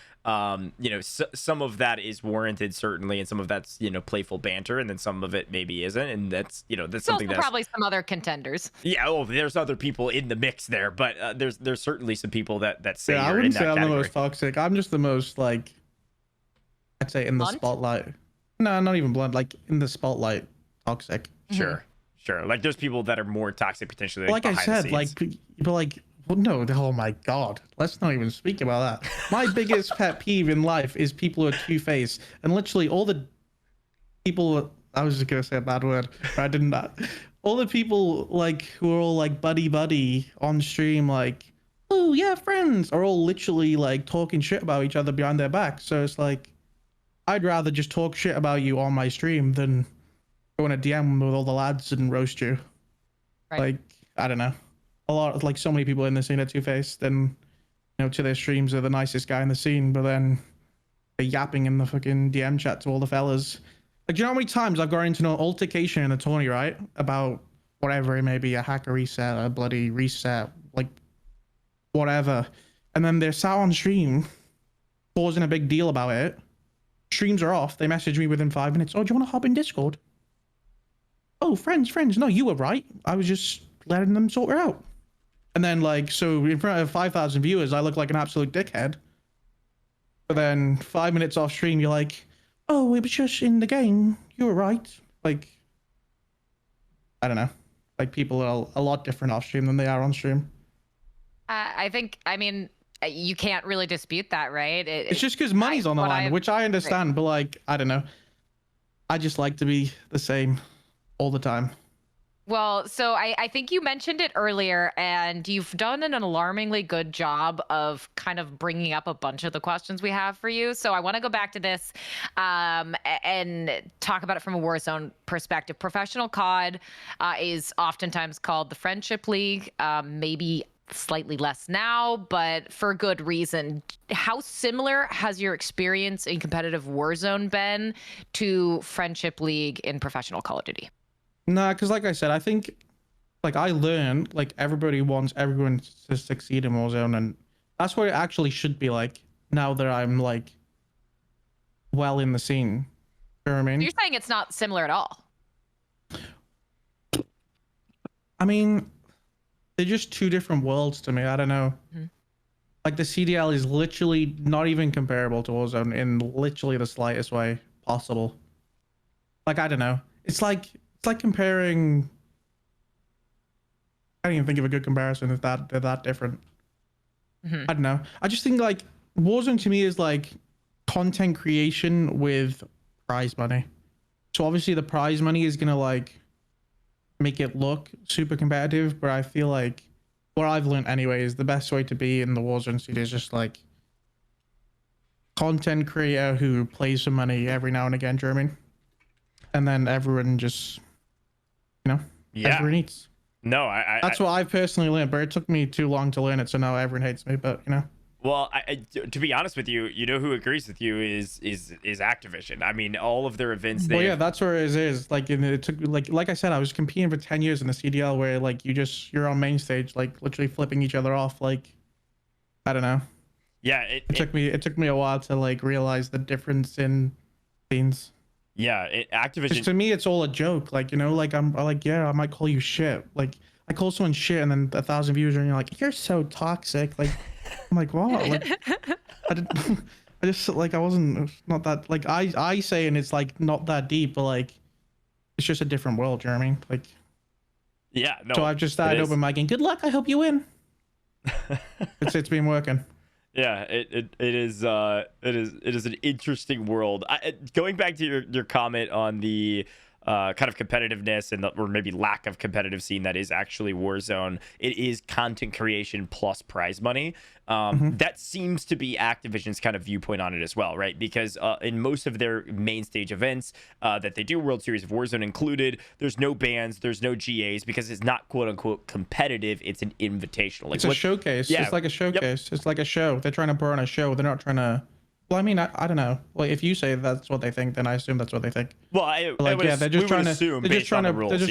You know, some of that is warranted certainly, and some of that's, you know, playful banter, and then some of it maybe isn't, and that's, you know, that's something that's probably some other contenders. Yeah, oh, there's other people in the mix there, but there's certainly some people that say Yeah, I you're wouldn't in say that I'm category. the most toxic. I'm just the most like, I'd say in the Blunt? spotlight. No, not even blunt. Like in the spotlight, toxic. Sure. Like there's people that are more toxic potentially. Like I behind the said, like scenes. people like, well, no, oh my God, let's not even speak about that. My biggest pet peeve in life is people who are two-faced, and literally all the people. I was just gonna say a bad word, but I didn't. All the people like who are all like buddy on stream, like, oh yeah, friends, are all literally like talking shit about each other behind their back. So it's like, I'd rather just talk shit about you on my stream than go in a DM with all the lads and roast you. Right. Like, I don't know. A lot of, like, so many people in the scene are two-faced, and, you know, to their streams, they're the nicest guy in the scene, but then they're yapping in the fucking DM chat to all the fellas. Like, do you know how many times I've got into an altercation in a tourney, right? About whatever it may be, a hacker reset, a bloody reset, like, whatever. And then they're sat on stream, causing a big deal about it. Streams are off. They message me within 5 minutes. Oh, do you want to hop in Discord? Oh, friends. No, you were right. I was just letting them sort it out. And then, like, so in front of 5,000 viewers, I look like an absolute dickhead. But then 5 minutes off stream, you're like, oh, it was just in the game. You were right. Like, I don't know. Like, people are a lot different off stream than they are on stream. I think, I mean, you can't really dispute that, right? It's just because money's on the line, which I understand, but like, I don't know. I just like to be the same all the time. Well, so I think you mentioned it earlier, and you've done an alarmingly good job of kind of bringing up a bunch of the questions we have for you. So I want to go back to this and talk about it from a Warzone perspective. Professional COD is oftentimes called the Friendship League, maybe slightly less now, but for good reason. How similar has your experience in competitive Warzone been to Friendship League in professional Call of Duty? Nah, because like I said, I think like I learned like everybody wants everyone to succeed in Warzone, and that's what it actually should be like now that I'm like well in the scene. You know what I mean? You're saying it's not similar at all. I mean, they're just two different worlds to me. I don't know. Mm-hmm. Like the CDL is literally not even comparable to Warzone in literally the slightest way possible. Like, I don't know. It's like comparing. I don't even think of a good comparison if they're that different. Mm-hmm. I don't know. I just think like Warzone to me is like content creation with prize money. So obviously the prize money is gonna like make it look super competitive, but I feel like what I've learned anyway is the best way to be in the Warzone scene is just like content creator who plays for money every now and again, do you know what I mean? And then everyone just, you know, everyone eats. No, That's what I've personally learned, but it took me too long to learn it, so now everyone hates me. But you know. Well, to be honest with you, you know who agrees with you is Activision. I mean, all of their events. Well, yeah, that's where it is. Like, and it took like I said, I was competing for 10 years in the CDL, where like you're on main stage, like literally flipping each other off. Like, I don't know. Yeah, it took me a while to like realize the difference in scenes. Yeah, Activision. To me, it's all a joke. Like, you know, like I'm like, yeah, I might call you shit. Like, I call someone shit, and then 1,000 views, and you're like, you're so toxic. Like, I'm like, what? Like, I just like I wasn't not that like I say, and it's like not that deep, but like it's just a different world. You know what I mean? Like, yeah, no. So I've just started open micing. Good luck. I hope you win. It's been working. Yeah, it is an interesting world. Going back to your comment on the kind of competitiveness and or maybe lack of competitive scene that is actually Warzone, it is content creation plus prize money. That seems to be Activision's kind of viewpoint on it as well, right? Because in most of their main stage events that they do, World Series of Warzone included, there's no bans, there's no GAs, because it's not quote unquote competitive. It's an invitational. Like, it's a showcase. Yeah. It's like a showcase. Yep. It's like a show. They're trying to put on a show. They're not trying to. Well, I mean, I don't know. Well, if you say that's what they think, then I assume that's what they think. Well, they're just trying to. They're just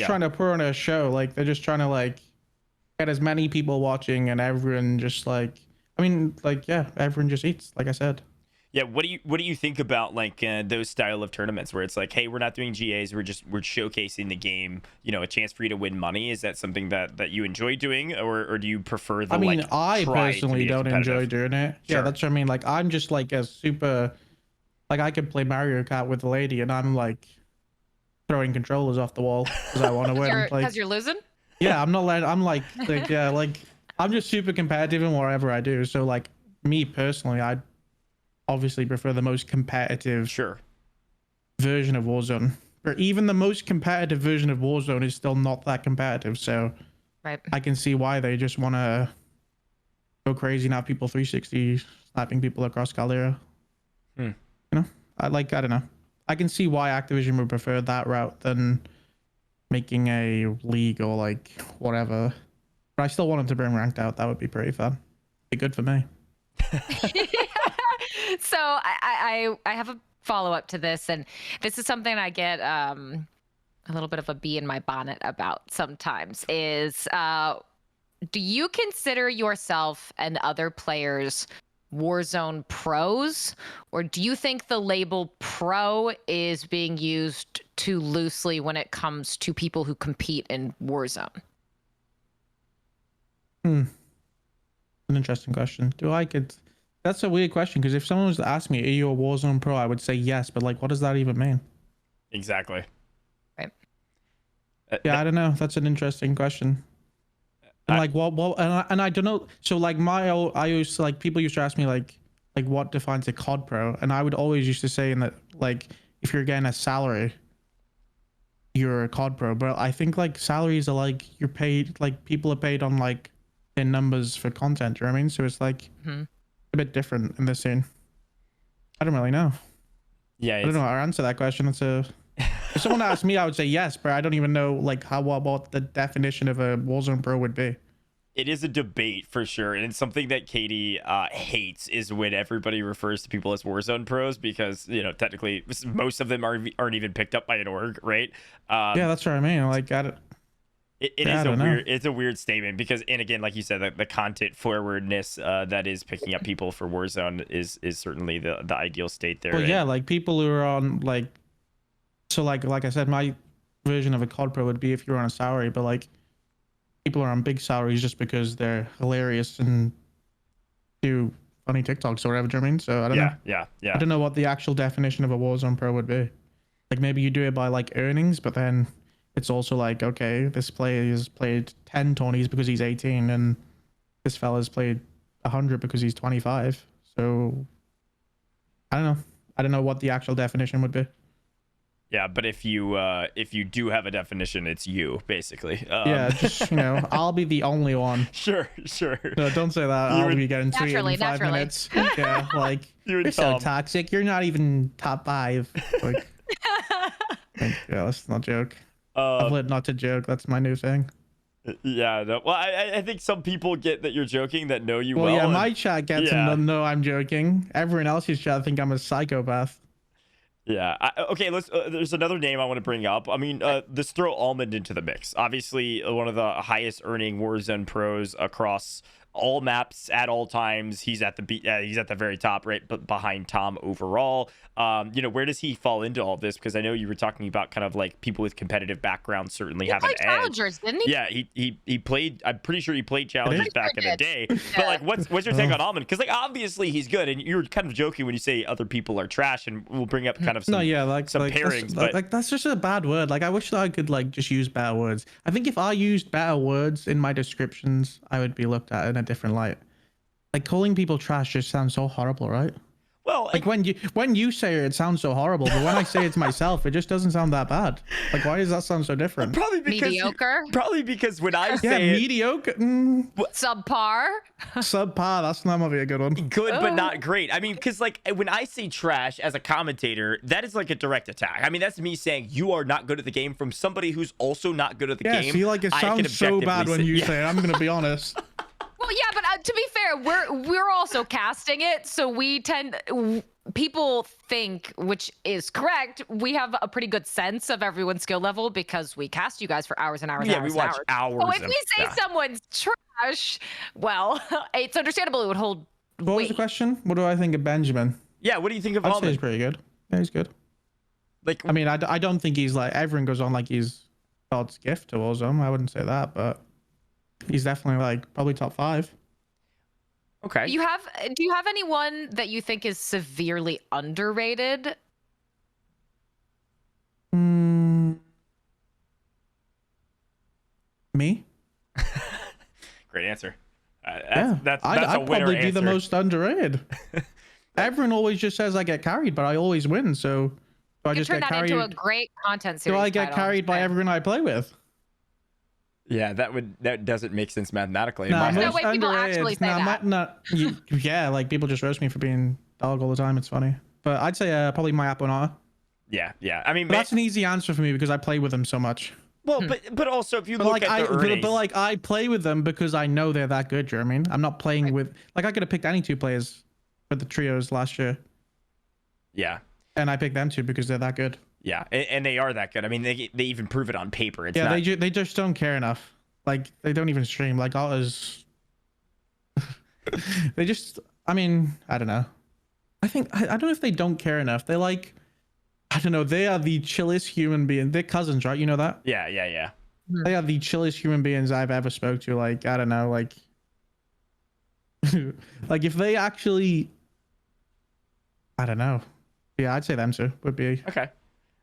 trying to put on a show. Like, they're just trying to like get as many people watching, and everyone just like. I mean, like, yeah, everyone just eats. Like I said. Yeah, what do you think about like those style of tournaments where it's like, hey, we're not doing GAs, we're showcasing the game, you know, a chance for you to win money? Is that something that you enjoy doing, or do you prefer the? I mean, I personally don't enjoy doing it. Sure. Yeah, that's what I mean. Like, I'm just like a super, like I could play Mario Kart with a lady, and I'm like throwing controllers off the wall because I want to win. Because you're losing. Yeah, I'm not letting. I'm like yeah, like I'm just super competitive in whatever I do. So like me personally, I obviously prefer the most competitive version of Warzone. Or even the most competitive version of Warzone is still not that competitive. So I can see why they just want to go crazy and have people 360 slapping people across Caldera. You know, I don't know. I can see why Activision would prefer that route than making a league or like whatever. But I still want them to bring ranked out. That would be pretty fun. Be good for me. So I have a follow-up to this, and this is something I get a little bit of a bee in my bonnet about sometimes, is do you consider yourself and other players Warzone pros, or do you think the label pro is being used too loosely when it comes to people who compete in Warzone? An interesting question. That's a weird question, because if someone was to ask me, are you a Warzone pro, I would say yes, but like, what does that even mean? Exactly. Right. Yeah, I don't know. That's an interesting question. And like, and I don't know. So like I used to, like, people used to ask me like what defines a COD pro, and I would always used to say in that, like, if you're getting a salary, you're a COD pro. But I think like salaries are like, you're paid, like people are paid on like their numbers for content. You know what I mean? So it's like a bit different in this scene. I don't really know. Yeah, I don't know how to answer that question. If someone asked me, I would say yes, but I don't even know like what the definition of a Warzone pro would be. It is a debate for sure, and it's something that Katie hates, is when everybody refers to people as Warzone pros, because, you know, technically most of them aren't even picked up by an org, right? Yeah, that's what I mean. Like, it's a weird statement, because, and again, like you said, the content forwardness that is picking up people for Warzone is certainly the ideal state there. Well, yeah, like people who are on like, so like I said, my version of a COD pro would be if you're on a salary, but like people are on big salaries just because they're hilarious and do funny TikToks or whatever. Do you know what I mean? So I don't know. Yeah. I don't know what the actual definition of a Warzone pro would be. Like, maybe you do it by like earnings, but then it's also like, okay, this player has played 10 tourneys because he's 18, and this fella's played 100 because he's 25. So I don't know. I don't know what the actual definition would be. Yeah, but if you do have a definition, it's you, basically. Yeah, just, you know, I'll be the only one. Sure. No, don't say that. I'll be getting tweeted in 5 minutes. Yeah, like, you're so toxic. You're not even top 5. Like, yeah, let's not joke. I've learned not to joke. That's my new thing. Yeah, no. Well, I think some people get that you're joking that know you Well, yeah, and- my chat gets yeah. to know I'm joking. Everyone else's chat think I'm a psychopath. Yeah. Okay. Let's. There's another name I want to bring up. I mean, let's throw Almond into the mix. Obviously, one of the highest earning Warzone pros across all maps at all times. He's at the very top, right, but behind Tom overall. Where does he fall into all this? Because I know you were talking about kind of like people with competitive backgrounds certainly have an edge. Challengers, didn't he? Yeah, he played. I'm pretty sure he played challenges back in the day. But like, what's your take on Almond? Because like obviously he's good, and you're kind of joking when you say other people are trash, and we'll bring up kind of some, some pairings. That's just a bad word. Like I wish that I could like just use better words. I think if I used better words in my descriptions, I would be looked at in a different light. Like calling people trash just sounds so horrible, right? Well, like when you say it sounds so horrible, but when I say it to myself, it just doesn't sound that bad. Like why does that sound so different? Probably because mediocre. Probably because when I say mediocre, subpar. Subpar. That's not maybe a good one. Good, but not great. I mean, because like when I say trash as a commentator, that is like a direct attack. I mean, that's me saying you are not good at the game from somebody who's also not good at the game. Yeah, see, like it sounds so bad when you say it. I'm gonna be honest. Well, yeah, but to be fair, we're also casting it, so we people think, which is correct, we have a pretty good sense of everyone's skill level because we cast you guys for hours and hours. Yeah, and hours we watch hours. So if we say someone's trash, well, it's understandable it would hold. What was the question? What do I think of Benjamin? Yeah, what do you think of I'd say Almond? he's pretty good. Yeah, he's good. Like, I mean, I don't think he's like everyone goes on like he's God's gift to Warzone. I wouldn't say that, but he's definitely like probably top 5. Okay. Do you have anyone that you think is severely underrated? Me? Great answer. That's a I'd winner probably answer. be the most underrated. Everyone always just says I get carried, but I always win. So do I just turn get that carried? into a great content series. Do I get carried by everyone I play with? Yeah, that doesn't make sense mathematically. No, There's no way people actually say that. Yeah, like people just roast me for being dog all the time. It's funny, but I'd say probably my Aponata. Yeah. I mean, that's an easy answer for me because I play with them so much. Well, but also if you look at the earnings, but like I play with them because I know they're that good. Do you know what I mean? I'm not playing with like I could have picked any 2 players for the trios last year. Yeah. And I picked them 2 because they're that good. Yeah, and they are that good. I mean, they even prove it on paper. It's yeah, not... they just don't care enough. Like they don't even stream. Like others, they just. I mean, I don't know. I think I don't know if they don't care enough. They like, I don't know. They are the chillest human beings. They're cousins, right? You know that? Yeah. They are the chillest human beings I've ever spoke to. Like I don't know. Like, like if they actually, I don't know. Yeah, I'd say them 2 would be. Okay.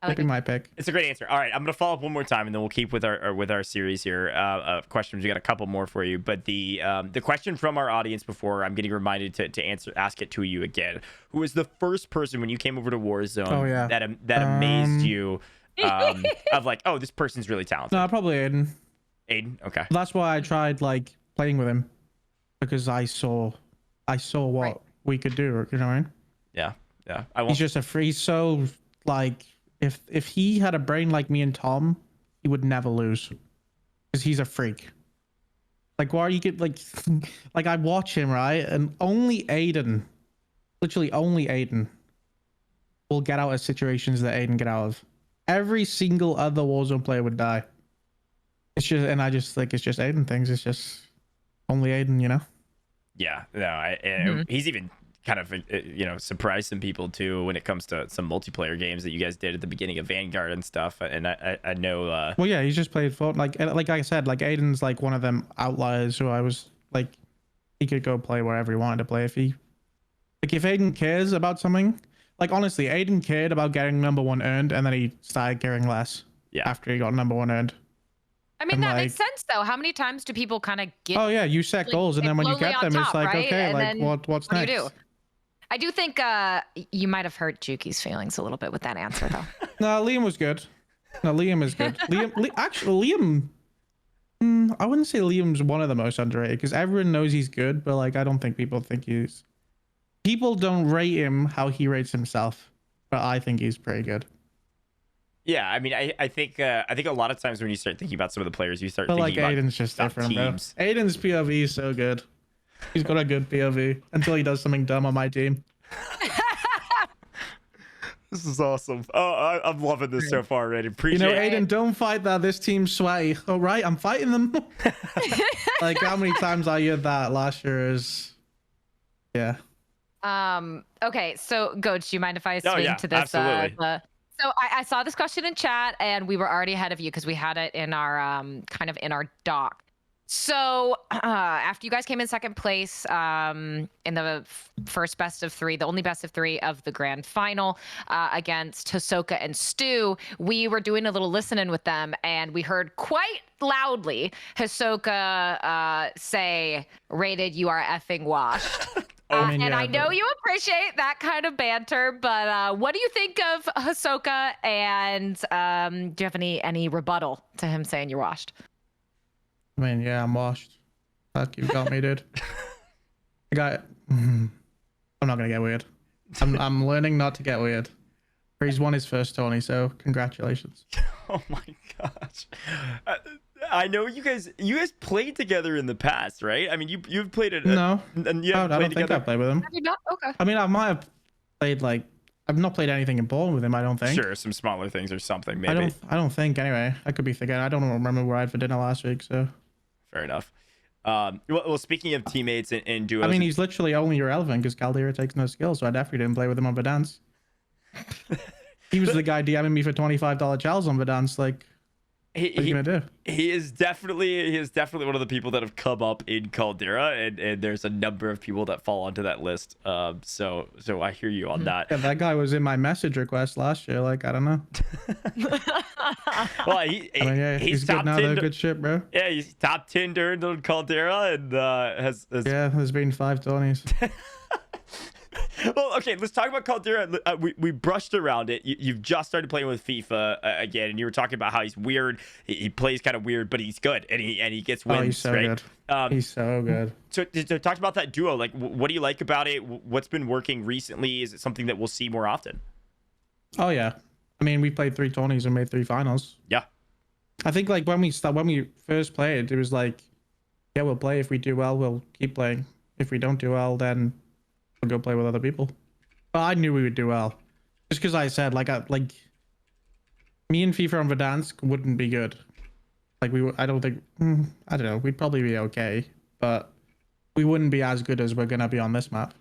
Would be my pick. It's a great answer. All right, I'm gonna follow up one more time, and then we'll keep with our series here of questions. We got a couple more for you, but the question from our audience before, I'm getting reminded to ask it to you again. Who was the first person when you came over to Warzone? Oh, yeah. that amazed you? Of like, oh, this person's really talented. No, probably Aydan. Aydan, okay. That's why I tried like playing with him because I saw what we could do. You know what I mean? Yeah. He's just a free. So like. If he had a brain like me and Tom, he would never lose, because he's a freak. Like why you get like I watch him, right, and only Aydan, literally only Aydan, will get out of situations that Aydan get out of. Every single other Warzone player would die. It's just, and I just think it's just Aydan things. It's just only Aydan, you know. Yeah, no, he's even kind of surprised some people too when it comes to some multiplayer games that you guys did at the beginning of Vanguard and stuff. And I know well, yeah, he's just played Fortnite. Like I said, like Aydan's like one of them outliers who I was like, he could go play wherever he wanted to play. If Aydan cares about something, like honestly, Aydan cared about getting #1 earned, and then he started caring less after he got #1 earned. I mean, that makes sense though. How many times do people kind of get? Oh yeah, you set goals, and then when you get them, it's like, right? okay, and like what's next? Do you do? I do think you might have hurt Juki's feelings a little bit with that answer, though. No, Liam was good. No, Liam is good. Liam. I wouldn't say Liam's one of the most underrated because everyone knows he's good, but like I don't think people think he's. People don't rate him how he rates himself, but I think he's pretty good. Yeah, I mean, I think a lot of times when you start thinking about some of the players, you start But thinking like about Aiden's just top different, teams. bro. Aiden's POV is so good. He's got a good POV until he does something dumb on my team. This is awesome. Oh, I'm loving this so far, man. You Appreciate know, it. Aiden, don't fight that. This team's sweaty. All right, I'm fighting them. Like how many times I heard that last year is, yeah. Okay, so GOJJ, do you mind if I swing yeah, to this? absolutely. So I saw this question in chat, and we were already ahead of you because we had it in our kind of in our doc. So after you guys came in second place in the first best of three, the only best of three of the grand final against Hisoka and Stu, we were doing a little listening with them, and we heard quite loudly Hisoka say, "Rated, you are effing washed." And I know you appreciate that kind of banter, but what do you think of Hisoka? And do you have any rebuttal to him saying you're washed? I mean, yeah, I'm washed. Fuck, you got me, dude. I'm not gonna get weird. I'm learning not to get weird. He's won his first tourney, so congratulations. Oh my gosh. I know you guys played together in the past, right? I mean, you've played it. No, and you I haven't don't played think together. I played with him. Have you not? Okay. I mean, I might have played I've not played anything important with him. I don't think. Sure, some smaller things or something, maybe. I don't think. Anyway, I could be thinking. I don't remember where I had for dinner last week. So. Fair enough. Well, speaking of teammates and duos, I mean, he's literally only irrelevant because Caldera takes no skill, so I definitely didn't play with him on Verdansk. He was the guy DMing me for $25 chals on Verdansk. Like, what are you gonna do? He is definitely one of the people that have come up in Caldera, and there's a number of people that fall onto that list. So I hear you on that. Yeah, that guy was in my message request last year. Like, I don't know. Well, he's good now. They're good shit, bro. Yeah, he's top 10 during the Caldera, and has yeah, there's been 5 tourneys. Well, okay, let's talk about Caldera. We brushed around it. You've just started playing with FIFA again, and you were talking about how he's weird. He plays kind of weird, but he's good, and he gets wins. Oh, he's so right? good. He's so good. So talk about that duo. Like, what do you like about it? What's been working recently? Is it something that we'll see more often? Oh yeah, I mean, we played 3 tourneys and made 3 finals. Yeah, I think like when we first played, it was like, yeah, we'll play. If we do well, we'll keep playing. If we don't do well, then we'll go play with other people. But I knew we would do well, just because I said like me and FIFA on Verdansk wouldn't be good. Like I don't think I don't know. We'd probably be okay, but we wouldn't be as good as we're gonna be on this map.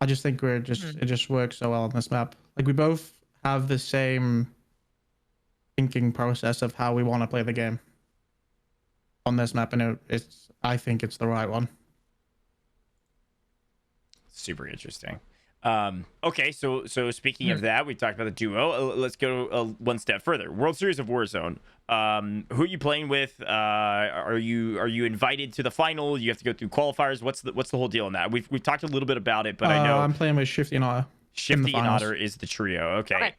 I just think it just works so well on this map. Like we both have the same thinking process of how we want to play the game on this map, and I think it's the right one. super interesting. Okay, so speaking of that, we talked about the duo. Let's go one step further. World Series of Warzone. Who are you playing with? Are you invited to the final? You have to go through qualifiers. What's the whole deal on that? We've talked a little bit about it, but I know I'm playing with Shifty and Otter. Shifty and Otter is the trio. Okay. Right.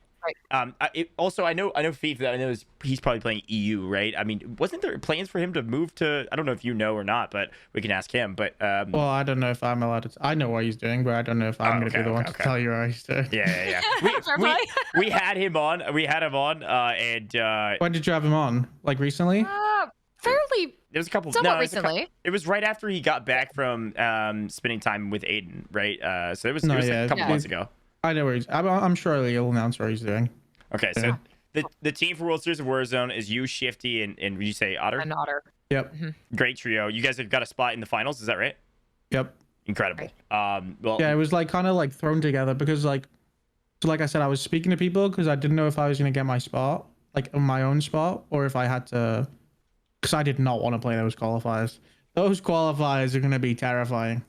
Also, I know Thief that I know he's probably playing EU, right? I mean, wasn't there plans for him to move to? I don't know if you know or not, but we can ask him. But well, I don't know if I'm allowed to. I know what he's doing, but I don't know if I'm going to be the one to tell you what he's doing. Yeah. We had him on. And when did you have him on? Like recently? Fairly. It was a couple. Somewhat recently. It was right after he got back from spending time with Aydan, right? So it was like a couple months ago. I know where he's. I'm sure he'll announce where he's doing. Okay, so the team for World Series of Warzone is you, Shifty, and would you say Otter? And Otter. Yep. Mm-hmm. Great trio. You guys have got a spot in the finals. Is that right? Yep. Incredible. Right. Well, yeah, it was like kind of like thrown together because like I said, I was speaking to people because I didn't know if I was gonna get my spot, like my own spot, or if I had to, because I did not want to play those qualifiers. Those qualifiers are gonna be terrifying.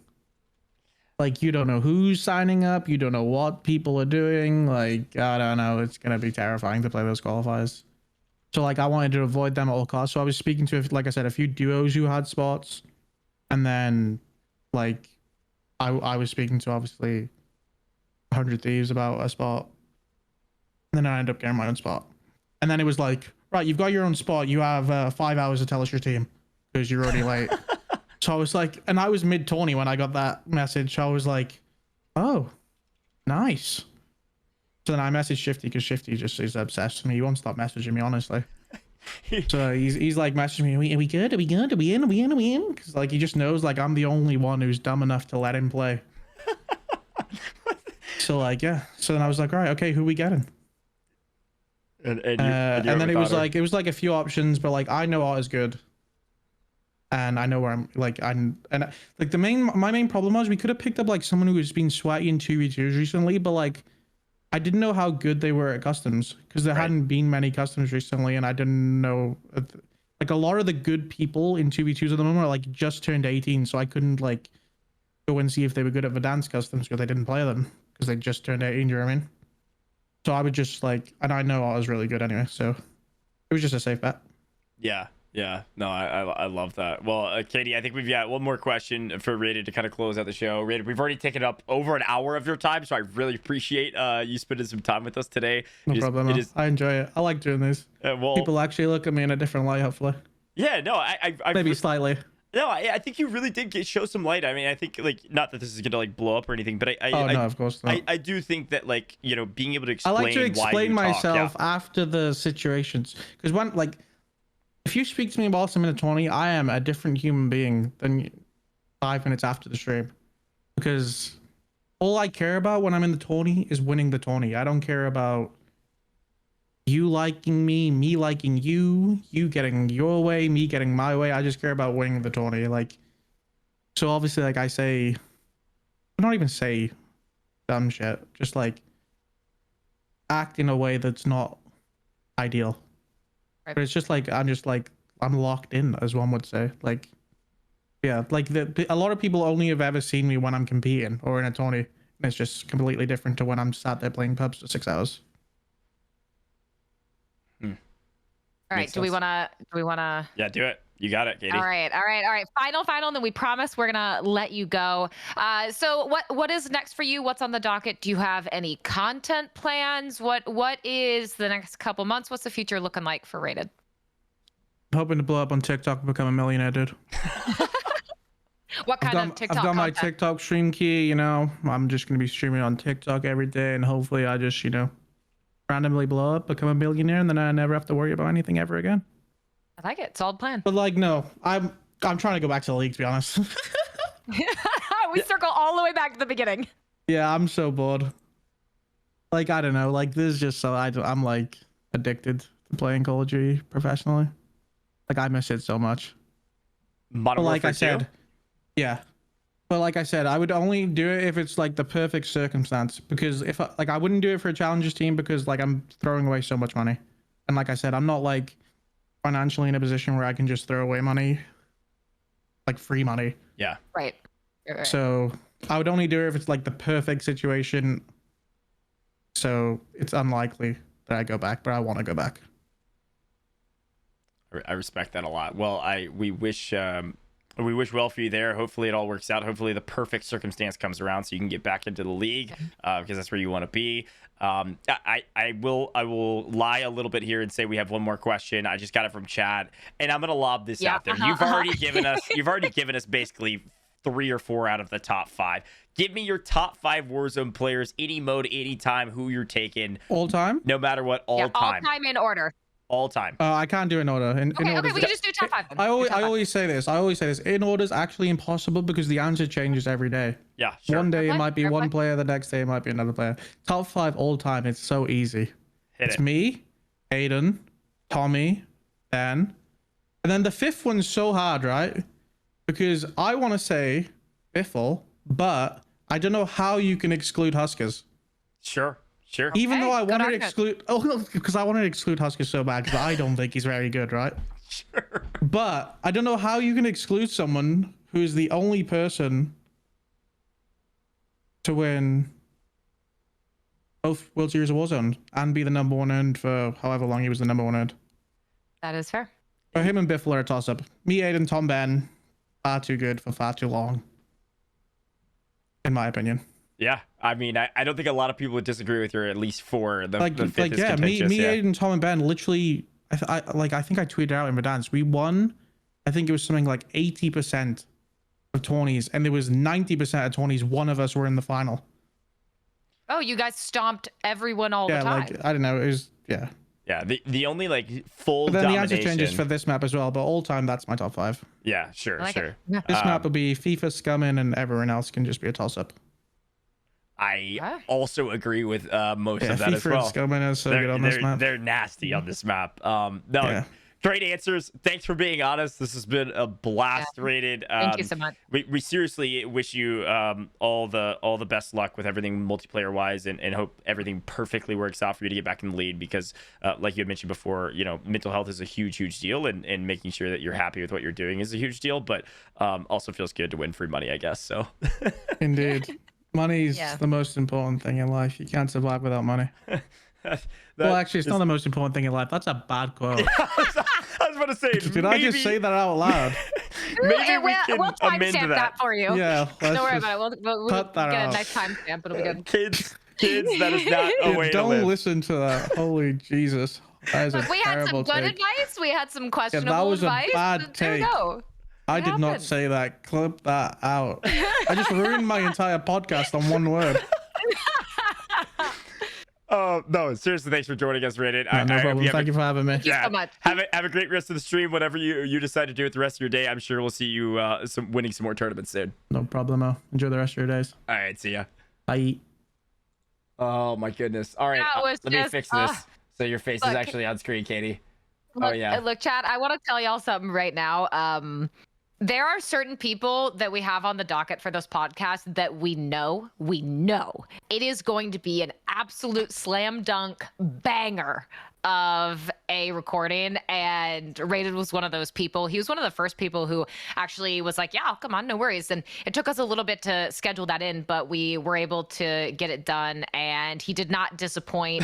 Like, you don't know who's signing up. You don't know what people are doing. Like, I don't know. It's going to be terrifying to play those qualifiers. So, like, I wanted to avoid them at all costs. So I was speaking to, like I said, a few duos who had spots. And then, like, I was speaking to, obviously, 100 Thieves about a spot. And then I ended up getting my own spot. And then it was like, right, you've got your own spot. You have 5 hours to tell us your team because you're already late. So I was like, and I was mid-tourney when I got that message. So I was like, oh, nice. So then I messaged Shifty because Shifty just is obsessed with me. He won't stop messaging me, honestly. So he's like messaging me, are we good? Are we good? Are we in? Are we in? Are we in? Because like he just knows like I'm the only one who's dumb enough to let him play. So like, yeah. So then I was like, all right, okay, who we getting? And then it was like a few options, but like I know art is good. And I know where I'm like, like my main problem was we could have picked up like someone who has been sweaty in 2v2s recently, but like I didn't know how good they were at customs because there hadn't been many customs recently, and I didn't know like a lot of the good people in 2v2s at the moment are like just turned 18, so I couldn't like go and see if they were good at Verdansk customs because they didn't play them because they just turned 18. Do you know what I mean? So I would just like, and I know I was really good anyway, so it was just a safe bet. Yeah, no, I love that. Well, Katie, I think we've got one more question for Rated to kind of close out the show. Rated, we've already taken up over an hour of your time, so I really appreciate you spending some time with us today. No problem. I enjoy it. I like doing this. Well, people actually look at me in a different light, hopefully. Yeah, no, I maybe slightly. No, I think you really did show some light. I mean, I think like not that this is gonna like blow up or anything, but no, of course not. I do think that like being able to explain. I like to explain myself talk, after the situations because when like. If you speak to me whilst I'm in a 20, I am a different human being than 5 minutes after the stream. Because all I care about when I'm in the 20 is winning the 20. I don't care about you liking me liking you, you getting your way, me getting my way. I just care about winning the 20. Like, so obviously, like I say, I don't even say dumb shit. Just like act in a way that's not ideal. But it's just like I'm locked in, as one would say. Like, yeah, like a lot of people only have ever seen me when I'm competing or in a tourney, and it's just completely different to when I'm sat there playing pubs for 6 hours. All right, do we wanna? Yeah, do it. You got it, Katie. All right. Final, and then we promise we're gonna let you go. So what is next for you? What's on the docket? Do you have any content plans? What is the next couple months? What's the future looking like for Rated? I'm hoping to blow up on TikTok and become a millionaire, dude. What kind of TikTok? I've got my content? TikTok stream key. I'm just gonna be streaming on TikTok every day, and hopefully I just randomly blow up, become a millionaire, and then I never have to worry about anything ever again. I like it. Solid plan. But like, no, I'm trying to go back to the league, to be honest. We circle all the way back to the beginning. Yeah, I'm so bored. Like, I don't know. Like, this is just so I'm like addicted to playing Call of Duty professionally. Like, I miss it so much. Modern but like Warfare I said, 2? yeah. But like I said, I would only do it if it's like the perfect circumstance. Because if I wouldn't do it for a challengers team because like I'm throwing away so much money. And like I said, I'm not like financially in a position where I can just throw away money, like free money. Yeah. Right. So I would only do it if it's like the perfect situation. So it's unlikely that I go back, but I want to go back. I respect that a lot. Well, we wish well for you there. Hopefully it all works out. Hopefully the perfect circumstance comes around so you can get back into the league because that's where you want to be. I will lie a little bit here and say we have one more question. I just got it from chat, and I'm gonna lob this out there. You've already given us basically 3 or 4 out of the top 5. Give me your top 5 Warzone players, any mode, anytime, who you're taking. All time? No matter what, all time. All time in order. All time. I can't do an order. Okay, we can just do top 5 then. I always say this. In order is actually impossible because the answer changes every day. Yeah, sure. One day it might be one player, the next day it might be another player. Top 5 all time, it's so easy. It's me, Aydan, Tommy, Ben. And then the 5th one's so hard, right? Because I want to say Biffle, but I don't know how you can exclude Huskers. Sure. Even though I wanted to exclude, because I wanted to exclude Huskers so bad because I don't think he's very good, right? Sure. But I don't know how you can exclude someone who is the only person to win both World Series of Warzone and be the number 1 earned for however long he was the number 1 earned. That is fair. So him and Biffle are a toss-up. Me, Aydan, Tom, Ben, far too good for far too long, in my opinion. Yeah, I mean, I don't think a lot of people would disagree with you, at least for the 5th is yeah, me, contentious, Aydan, Tom, and Ben literally, I think I tweeted out in Verdansk, we won, I think it was something like 80% of tourneys, and there was 90% of tourneys, one of us were in the final. Oh, you guys stomped everyone all the Yeah, time. like I don't know. It was yeah. Yeah, the only like full But then the domination. answer changes for this map as well. But all time, that's my top 5. Yeah, sure, I like sure. it. Yeah. This map will be FIFA, Scummin, and everyone else can just be a toss up. I also agree with most of that FIFA as well. and Scummin are so good on this map. They're nasty on this map. No, great answers. Thanks for being honest. This has been a blast, Rated. Thank you so much. We seriously wish you all the best luck with everything multiplayer wise, and hope everything perfectly works out for you to get back in the lead, because like you had mentioned before, you know, mental health is a huge deal, and making sure that you're happy with what you're doing is a huge deal, but also feels good to win free money, I guess. So Indeed. Money's the most important thing in life. You can't survive without money. Well, actually, it's not the most important thing in life. That's a bad quote. I was about to say, Did I just say that out loud? Maybe we can we'll amend timestamp that for you. Yeah. Don't worry about it. We'll cut that get out. a nice timestamp. It'll be good. Kids, that is not a way to Don't live. listen to that. Holy Jesus. That is Look, we had some terrible good take. advice. We had some questionable that was advice. a bad but there we take. go. I It did not happened. say that. Clip that out. I just ruined my entire podcast on one word. No, seriously, thanks for joining us, Rated. No problem. Thank you for having me. Thank you so much. Have a great rest of the stream. Whatever you decide to do with the rest of your day, I'm sure we'll see you winning some more tournaments soon. No problemo. Enjoy the rest of your days. All right, see ya. Bye. Oh my goodness. All right, That was let me just, fix this so your face is look. actually on screen, Katie. Look, yeah. Look, Chad, I want to tell y'all something right now. There are certain people that we have on the docket for this podcast that we know it is going to be an absolute slam dunk banger of a recording, and Rated was one of those people. He was one of the first people who actually was like, yeah, come on, no worries. And it took us a little bit to schedule that in, but we were able to get it done, and he did not disappoint.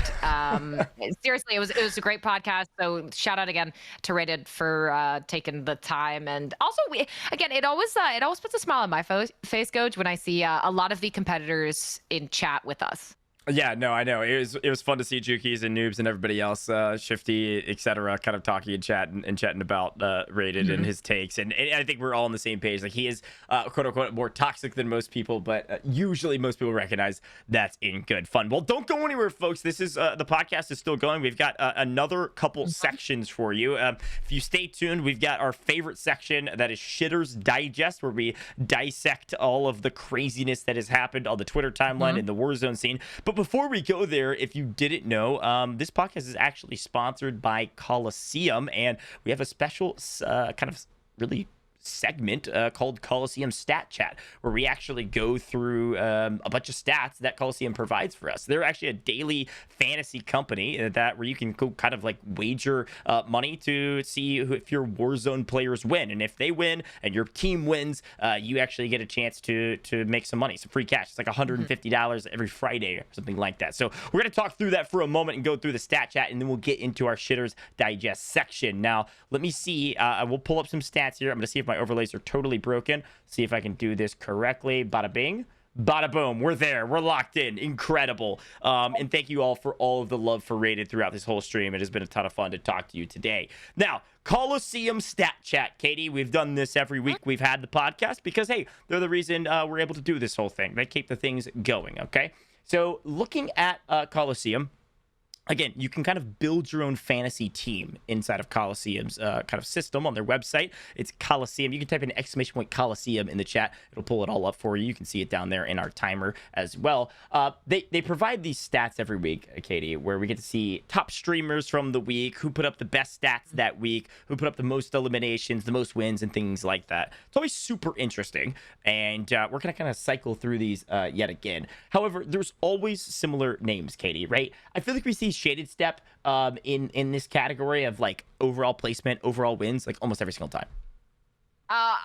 Seriously, it was a great podcast. So shout out again to Rated for taking the time. And also, it always puts a smile on my face, GOJJ, when I see a lot of the competitors in chat with us. Yeah, no, I know. It was fun to see Jukies and Noobs and everybody else, Shifty, etc., kind of talking and chatting about Rated and his takes. And I think we're all on the same page. Like, he is, quote unquote, more toxic than most people, but usually most people recognize that's in good fun. Well, don't go anywhere, folks. This is the podcast is still going. We've got another couple sections for you. If you stay tuned, we've got our favorite section, that is Shitters Digest, where we dissect all of the craziness that has happened on the Twitter timeline in the Warzone scene. But before we go there, if you didn't know, this podcast is actually sponsored by Kolosseum, and we have a special kind of really segment called Kolosseum Stat Chat, where we actually go through a bunch of stats that Kolosseum provides for us. They're actually a daily fantasy company where you can go kind of like wager money to see if your Warzone players win, and if they win and your team wins, you actually get a chance to make some money, some free cash. It's like $150 every Friday or something like that. So we're going to talk through that for a moment and go through the stat chat, and then we'll get into our Shitters Digest section. Now, let me see. I will pull up some stats here. I'm going to see if my overlays are totally broken. See if I can do this correctly. Bada bing. Bada boom. We're there. We're locked in. Incredible. And thank you all for all of the love for Rated throughout this whole stream. It has been a ton of fun to talk to you today. Now, Kolosseum Stat Chat, Katie. We've done this every week. We've had the podcast because, hey, they're the reason we're able to do this whole thing. They keep the things going, okay? So looking at Kolosseum, again, you can kind of build your own fantasy team inside of Kolosseum's kind of system on their website. It's Kolosseum. You can type in !Kolosseum in the chat. It'll pull it all up for you. You can see it down there in our timer as well. They provide these stats every week, Katie, where we get to see top streamers from the week, who put up the best stats that week, who put up the most eliminations, the most wins, and things like that. It's always super interesting, and we're going to kind of cycle through these yet again. However, there's always similar names, Katie, right? I feel like we see Shaded Step in this category of like overall placement, overall wins, like almost every single time.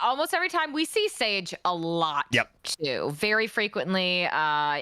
Almost every time. We see Sage a lot too, very frequently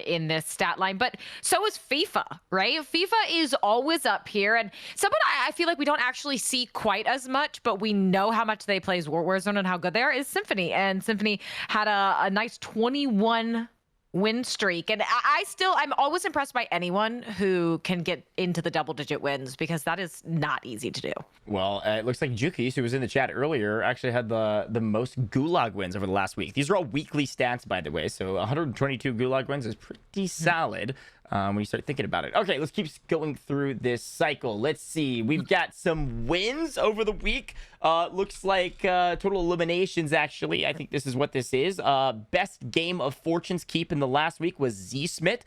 in this stat line, but so is FIFA, right? FIFA is always up here, and someone I feel like we don't actually see quite as much, but we know how much they play Warzone and how good they are, is Symphony. And Symphony had a nice 21 win streak, and I'm always impressed by anyone who can get into the double-digit wins, because that is not easy to do. Well, it looks like Jukies, who was in the chat earlier, actually had the most Gulag wins over the last week. These are all weekly stats, by the way, so 122 Gulag wins is pretty solid. when you start thinking about it. Okay, let's keep going through this cycle. Let's see. We've got some wins over the week. Looks like total eliminations, actually. I think this is what this is. Best game of Fortune's Keep in the last week was Z Smith.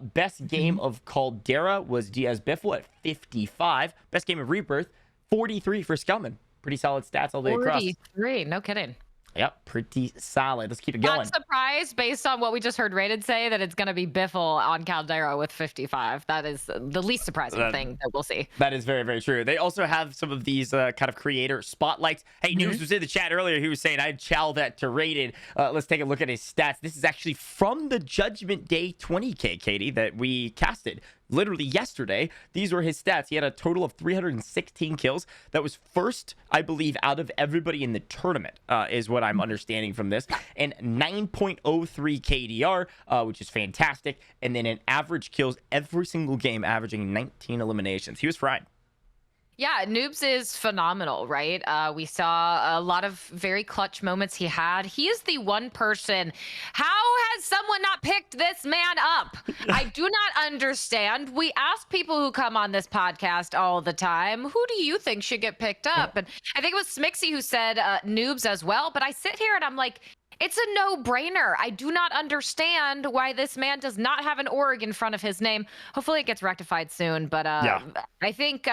Best game of Caldera was Diaz Biffle at 55. Best game of Rebirth, 43 for Skelman. Pretty solid stats all the way across. 43, no kidding. Yep, pretty solid. Let's keep it going. Not surprised based on what we just heard Rated say that it's going to be Biffle on Caldera with 55. That is the least surprising thing that we'll see. That is very, very true. They also have some of these kind of creator spotlights. Hey, News was in the chat earlier. He was saying, I'd chow that to Rated. Let's take a look at his stats. This is actually from the Judgment Day 20K, Katie, that we casted. Literally yesterday, these were his stats. He had a total of 316 kills. That was first, I believe, out of everybody in the tournament, is what I'm understanding from this. And 9.03 KDR, which is fantastic. And then an average kills every single game, averaging 19 eliminations. He was fried. Yeah, Noobs is phenomenal, right? We saw a lot of very clutch moments he had. He is the one person. How has someone not picked this man up? I do not understand. We ask people who come on this podcast all the time, who do you think should get picked up? And I think it was Smixy who said Noobs as well. But I sit here and I'm like, it's a no-brainer. I do not understand why this man does not have an org in front of his name. Hopefully it gets rectified soon. But I think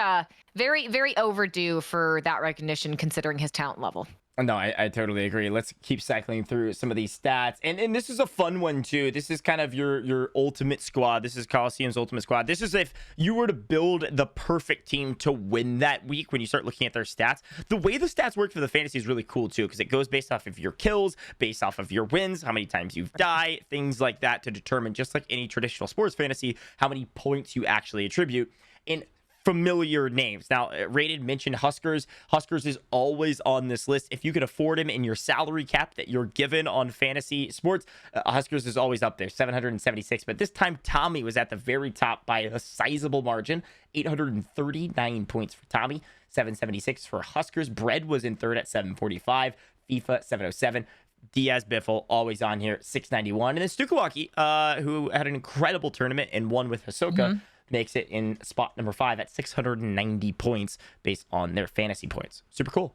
very, very overdue for that recognition considering his talent level. No, I totally agree. Let's keep cycling through some of these stats. And this is a fun one, too. This is kind of your ultimate squad. This is Kolosseum's ultimate squad. This is if you were to build the perfect team to win that week when you start looking at their stats. The way the stats work for the fantasy is really cool, too, because it goes based off of your kills, based off of your wins, how many times you've died, things like that to determine, just like any traditional sports fantasy, how many points you actually attribute. And familiar names. Now, Rated mentioned Huskers. Huskers is always on this list. If you could afford him in your salary cap that you're given on fantasy sports, Huskers is always up there, 776. But this time, Tommy was at the very top by a sizable margin, 839 points for Tommy, 776 for Huskers. Bread was in third at 745, FIFA 707. Diaz Biffle, always on here, 691. And then Stukawaki, who had an incredible tournament and won with Hisoka, makes it in spot number 5 at 690 points based on their fantasy points. Super cool.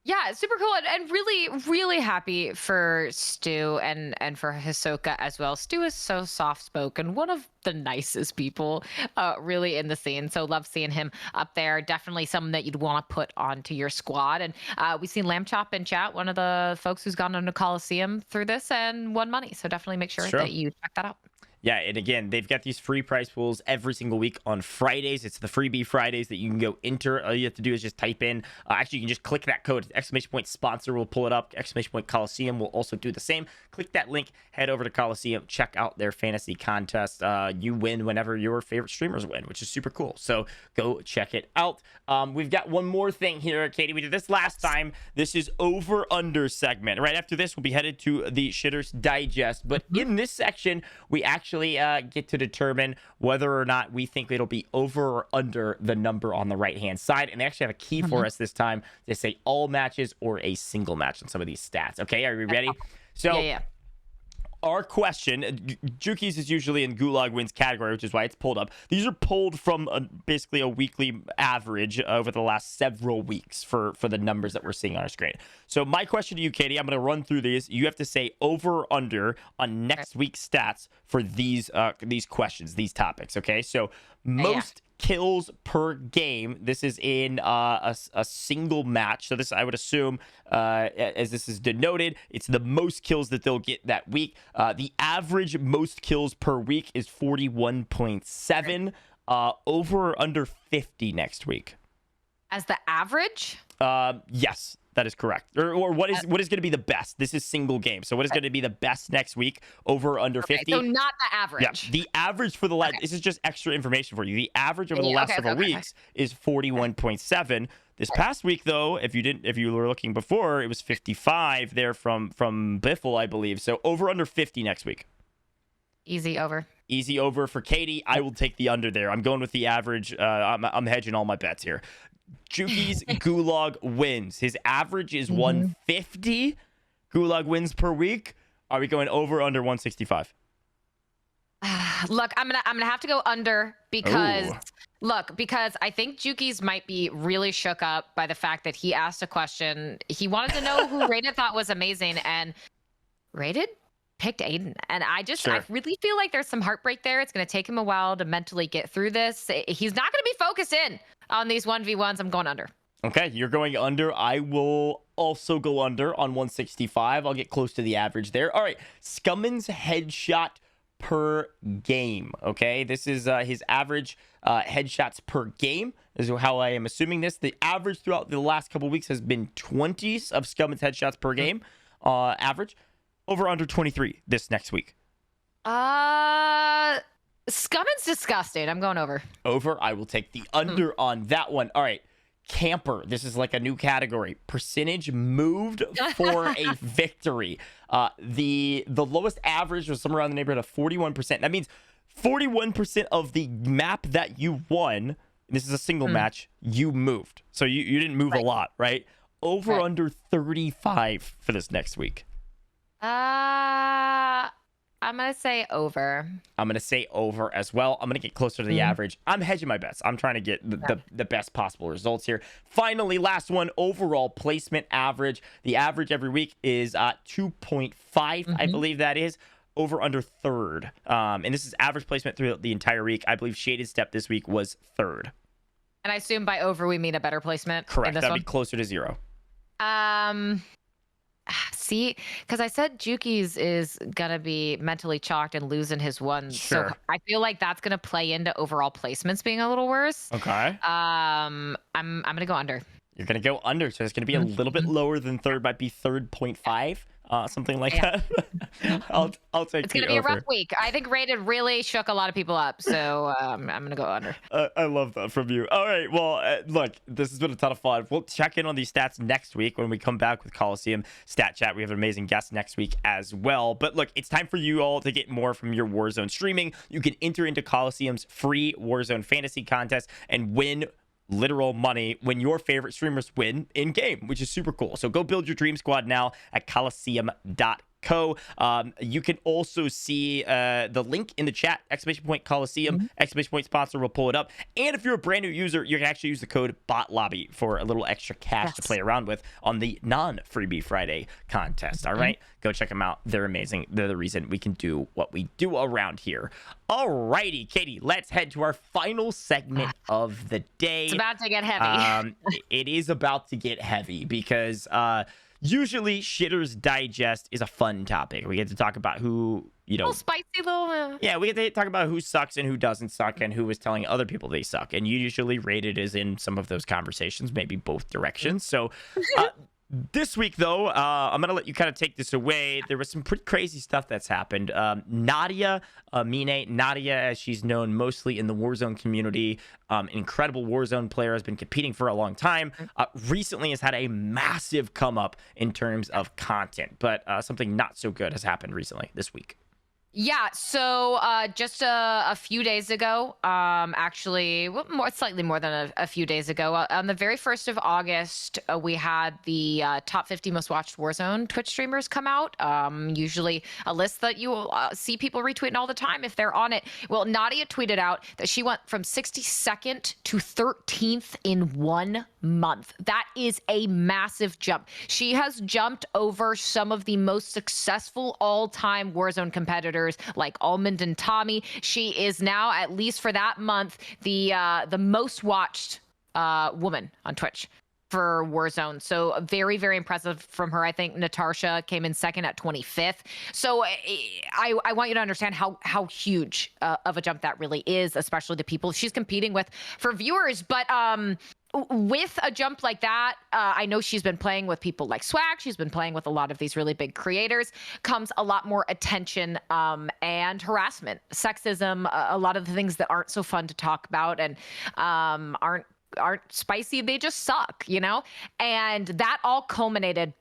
Yeah, super cool, and really, really happy for Stu and for Hisoka as well. Stu is so soft-spoken, one of the nicest people really in the scene. So love seeing him up there. Definitely someone that you'd want to put onto your squad. And we've seen Lamb Chop in chat, one of the folks who's gone into Kolosseum through this and won money. So definitely make sure that you check that out. Yeah, and again, they've got these free prize pools every single week on Fridays. It's the Freebie Fridays that you can go enter. All you have to do is just type in. Actually, you can just click that code. Exclamation point sponsor will pull it up. Exclamation point Kolosseum will also do the same. Click that link. Head over to Kolosseum. Check out their fantasy contest. You win whenever your favorite streamers win, which is super cool. So go check it out. We've got one more thing here, Katie. We did this last time. This is over-under segment. Right after this, we'll be headed to the Shitters Digest. But in this section, we actually get to determine whether or not we think it'll be over or under the number on the right-hand side. And they actually have a key for us this time to say all matches or a single match on some of these stats. Okay, are we ready? So yeah. Our question, Juki's is usually in Gulag Wins category, which is why it's pulled up. These are pulled from basically a weekly average over the last several weeks for the numbers that we're seeing on our screen. So my question to you, Katie, I'm going to run through these. You have to say over or under on next week's stats for these questions, these topics, okay? So most kills per game. This is in a single match. So this, I would assume, as this is denoted, it's the most kills that they'll get that week. The average most kills per week is 41.7. Over or under 50 next week? As the average? Yes. That is correct. Or what is going to be the best? This is single game. So what is going to be the best next week? Over or under 50? So not the average. Yeah. The average for the last, this is just extra information for you. The average over the last several weeks is 41.7. This past week, though, if you were looking before, it was 55 there from Biffle, I believe. So over under 50 next week. Easy over. Easy over for Katie. I will take the under there. I'm going with the average. I'm hedging all my bets here. Juki's Gulag Wins. His average is 150 Gulag Wins per week. Are we going over or under 165? Look, I'm gonna have to go under because Ooh. because I think Juki's might be really shook up by the fact that he asked a question. He wanted to know who Rated thought was amazing, and Rated picked Aydan. And I really feel like there's some heartbreak there. It's gonna take him a while to mentally get through this. He's not gonna be focused in on these 1v1s. I'm going under. Okay, you're going under. I will also go under on 165. I'll get close to the average there. All right, Scumman's headshot per game. Okay, this is his average headshots per game. This is how I am assuming this. The average throughout the last couple weeks has been 20 of Scumman's headshots per game. Average over under 23 this next week. Scumman's disgusting. I'm going over. Over. I will take the under on that one. All right. Camper. This is like a new category. Percentage moved for a victory. The lowest average was somewhere around the neighborhood of 41%. That means 41% of the map that you won, this is a single match, you moved. So you didn't move a lot, right? Over under 35 for this next week. I'm going to say over. I'm going to say over as well. I'm going to get closer to the average. I'm hedging my bets. I'm trying to get the best possible results here. Finally, last one, overall placement average. The average every week is 2.5, I believe that is. Over under third. And this is average placement through the entire week. I believe Shaded Step this week was third. And I assume by over we mean a better placement. Correct. That'd be closer to 0. See, because I said Juki's is gonna be mentally chalked and losing his ones. Sure. So I feel like that's gonna play into overall placements being a little worse. Okay. I'm gonna go under. You're gonna go under, so it's gonna be a little bit lower than third. Might be 3.5. Something like that. I'll take. It's gonna be a rough week. I think Rated really shook a lot of people up, so I'm gonna go under. I love that from you. All right, well, look, this has been a ton of fun. We'll check in on these stats next week when we come back with Kolosseum Stat Chat. We have an amazing guest next week as well. But look, it's time for you all to get more from your Warzone streaming. You can enter into Kolosseum's free Warzone fantasy contest and win literal money when your favorite streamers win in game, which is super cool. So go build your dream squad now at Kolosseum.co. You can also see the link in the chat, !Kolosseum, !sponsor, will pull it up. And if you're a brand new user, you can actually use the code BOTLOBBY for a little extra cash to play around with on the non-Freebie Friday contest. All right, go check them out. They're amazing. They're the reason we can do what we do around here. All righty, Katie, let's head to our final segment of the day. It's about to get heavy. It is about to get heavy because usually Shitters Digest is a fun topic. We get to talk about who, you know, little spicy little. Yeah, we get to talk about who sucks and who doesn't suck and who is telling other people they suck. And usually Rated is in some of those conversations, maybe both directions. So this week, though, I'm going to let you kind of take this away. There was some pretty crazy stuff that's happened. NadiaAmine, Nadia, as she's known mostly in the Warzone community, an incredible Warzone player, has been competing for a long time. Recently has had a massive come up in terms of content, but something not so good has happened recently this week. Yeah, so just a few days ago, actually, slightly more than a few days ago, on the very 1st of August, we had the top 50 most watched Warzone Twitch streamers come out. Usually a list that you will see people retweeting all the time if they're on it. Well, Nadia tweeted out that she went from 62nd to 13th in 1 month. That is a massive jump. She has jumped over some of the most successful all-time Warzone competitors like Almxnd and Tommy. She is now, at least for that month, the most watched woman on Twitch for Warzone. So very, very impressive from her. I think Natasha came in second at 25th. So I want you to understand how huge of a jump that really is, especially the people she's competing with for viewers. But with a jump like that, I know she's been playing with people like Swag. She's been playing with a lot of these really big creators. Comes a lot more attention and harassment, sexism, a lot of the things that aren't so fun to talk about and aren't spicy. They just suck, you know? And that all culminated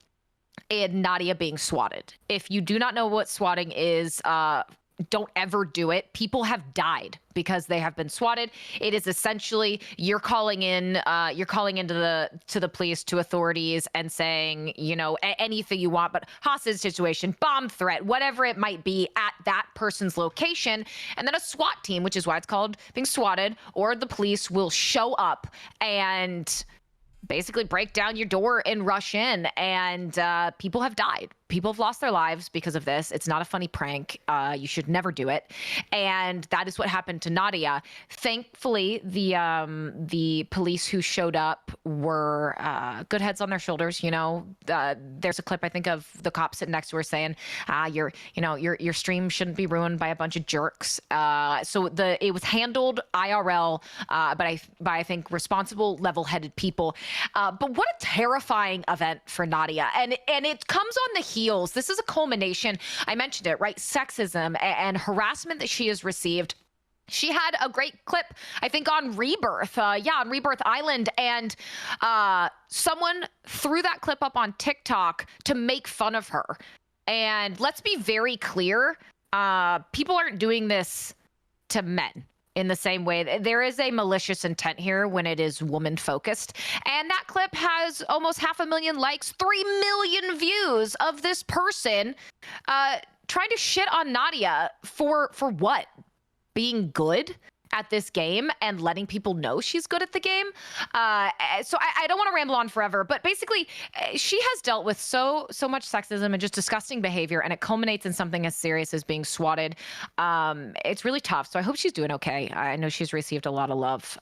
in Nadia being swatted. If you do not know what swatting is, don't ever do it. People have died because they have been swatted. It is essentially you're calling into the police, to authorities, and saying, you know, anything you want, but hostage situation, bomb threat, whatever it might be at that person's location. And then a SWAT team, which is why it's called being swatted, or the police will show up and basically break down your door and rush in, and people have died. People have lost their lives because of this. It's not a funny prank. You should never do it. And that is what happened to Nadia. Thankfully, the police who showed up were good heads on their shoulders. You know, there's a clip, I think, of the cop sitting next to her saying, your stream shouldn't be ruined by a bunch of jerks. So it was handled IRL, by I think responsible, level-headed people. But what a terrifying event for Nadia. And it comes on the heels. This is a culmination. I mentioned it, right? Sexism and harassment that she has received. She had a great clip, I think, on Rebirth. On Rebirth Island. And someone threw that clip up on TikTok to make fun of her. And let's be very clear. People aren't doing this to men in the same way. There is a malicious intent here when it is woman focused. And that clip has almost 500,000 likes, 3 million views of this person trying to shit on Nadia for what? Being good at this game and letting people know she's good at the game. So I don't want to ramble on forever, but basically she has dealt with so much sexism and just disgusting behavior, and it culminates in something as serious as being swatted. It's really tough. So I hope she's doing okay. I know she's received a lot of love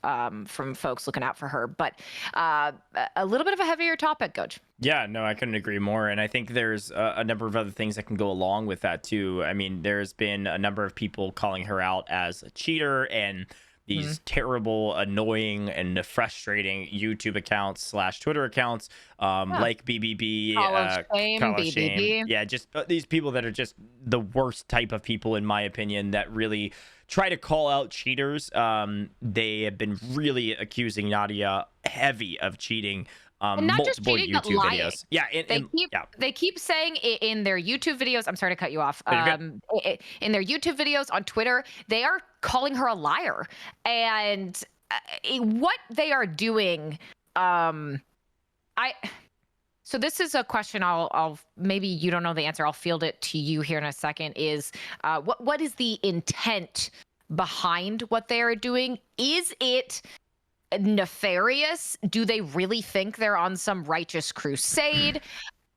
from folks looking out for her, but a little bit of a heavier topic, GOJJ. Yeah, no, I couldn't agree more. And I think there's a number of other things that can go along with that, too. I mean, there's been a number of people calling her out as a cheater, and these terrible, annoying, and frustrating YouTube accounts / Twitter accounts like BBB, Call of Shame. Yeah, just these people that are just the worst type of people, in my opinion, that really try to call out cheaters. They have been really accusing Nadia heavy of cheating. And not just multiple cheating, but YouTube lying. videos. Yeah, They keep saying in their YouTube videos. I'm sorry to cut you off. In their YouTube videos, on Twitter, they are calling her a liar. And what they are doing, so this is a question I'll maybe you don't know the answer. I'll field it to you here in a second. Is what is the intent behind what they are doing? Is it nefarious? Do they really think they're on some righteous crusade?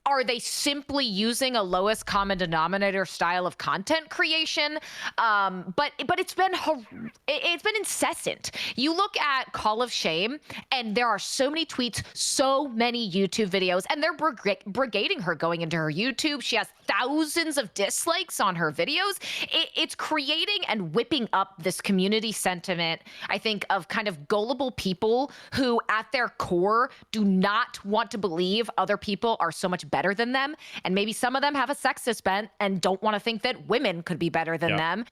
Are they simply using a lowest common denominator style of content creation? But it's been incessant. You look at Call of Shame, and there are so many tweets, so many YouTube videos, and they're brigading her going into her YouTube. She has thousands of dislikes on her videos. It's creating and whipping up this community sentiment, I think, of kind of gullible people who, at their core, do not want to believe other people are so much better than them, and maybe some of them have a sexist bent and don't want to think that women could be better than them.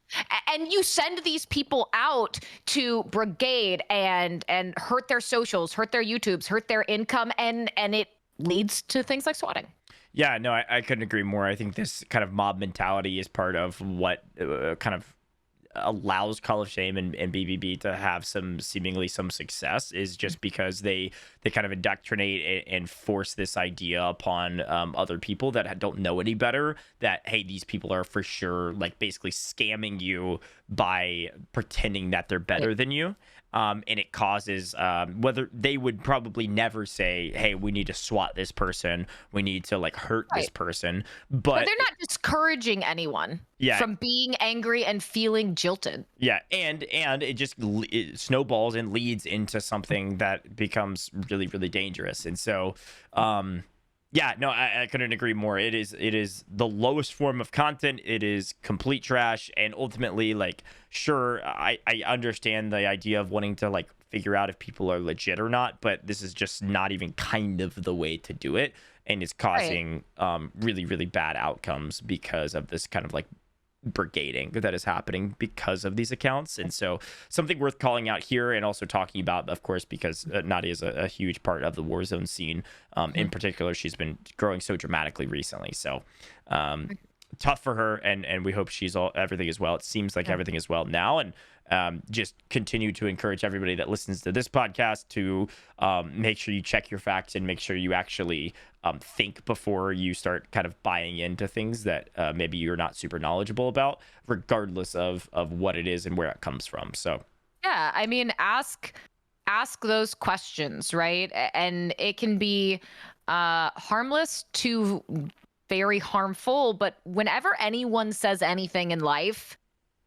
And you send these people out to brigade and hurt their socials, hurt their YouTubes, hurt their income, and it leads to things like swatting. Yeah, no, I couldn't agree more. I think this kind of mob mentality is part of what kind of allows Call of Shame and BBB to have seemingly some success, is just because they kind of indoctrinate and force this idea upon other people that don't know any better, that, hey, these people are for sure like basically scamming you by pretending that they're better than you. And it causes whether they would probably never say, hey, we need to swat this person, we need to like hurt this person, but they're not discouraging anyone from being angry and feeling jilted. And it snowballs and leads into something that becomes really, really dangerous. And so I couldn't agree more. It is the lowest form of content. It is complete trash. And ultimately, like, sure, I understand the idea of wanting to like figure out if people are legit or not, but this is just not even kind of the way to do it. And it's causing really, really bad outcomes because of this kind of like brigading that is happening because of these accounts. And so something worth calling out here, and also talking about, of course, because Nadia is a huge part of the Warzone scene. In particular, she's been growing so dramatically recently. So tough for her, and we hope everything is well. It seems like everything is well now, and just continue to encourage everybody that listens to this podcast to make sure you check your facts and make sure you actually think before you start kind of buying into things that maybe you're not super knowledgeable about, regardless of what it is and where it comes from. So yeah, I mean, ask those questions, right? And it can be harmless to very harmful, but whenever anyone says anything in life,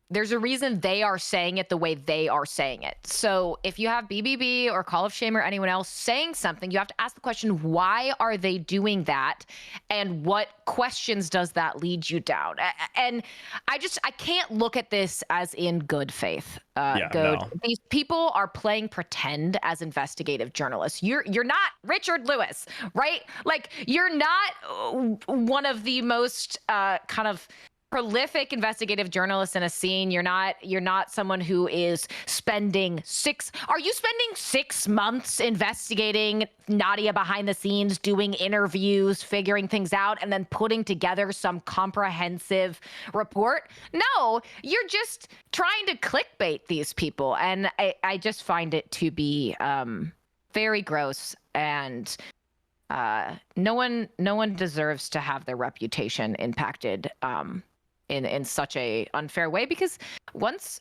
there's a reason they are saying it the way they are saying it. So if you have BBB or Call of Shame or anyone else saying something, you have to ask the question, why are they doing that? And what questions does that lead you down? And I can't look at this as in good faith. No. These people are playing pretend as investigative journalists. You're not Richard Lewis, right? Like, you're not one of the most kind of prolific investigative journalists in a scene. You're not someone who is spending 6 months investigating Nadia behind the scenes, doing interviews, figuring things out, and then putting together some comprehensive report? No, you're just trying to clickbait these people. And I just find it to be very gross, and no one deserves to have their reputation impacted in such a unfair way, because once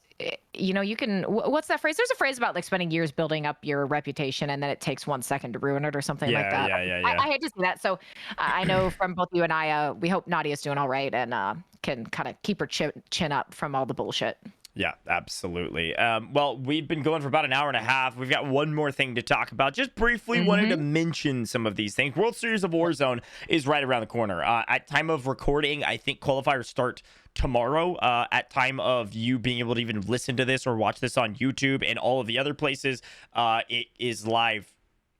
you can, what's that phrase? There's a phrase about like spending years building up your reputation and then it takes 1 second to ruin it or something like that. Yeah. I hate to see that. So I know from both you and I, we hope Nadia's doing all right and can kind of keep her chin up from all the bullshit. Yeah, absolutely. Well, we've been going for about an hour and a half. We've got one more thing to talk about. Just briefly wanted to mention some of these things. World Series of Warzone is right around the corner. At time of recording, I think qualifiers start tomorrow. At time of you being able to even listen to this or watch this on YouTube and all of the other places, it is live,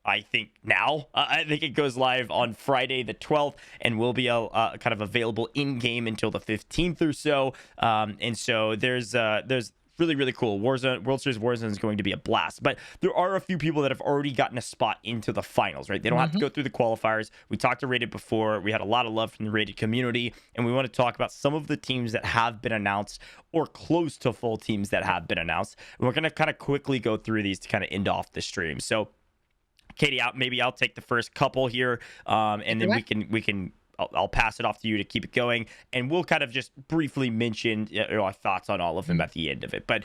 I think, now. I think it goes live on Friday the 12th and will be kind of available in-game until the 15th or so. And so there's really, really cool. World Series Warzone is going to be a blast. But there are a few people that have already gotten a spot into the finals, right? They don't have to go through the qualifiers. We talked to Rated before. We had a lot of love from the Rated community. And we want to talk about some of the teams that have been announced or close to full teams that have been announced. And we're going to kind of quickly go through these to kind of end off the stream. So Katie, maybe I'll take the first couple here, and then we can. I'll pass it off to you to keep it going, and we'll kind of just briefly mention our thoughts on all of them at the end of it. But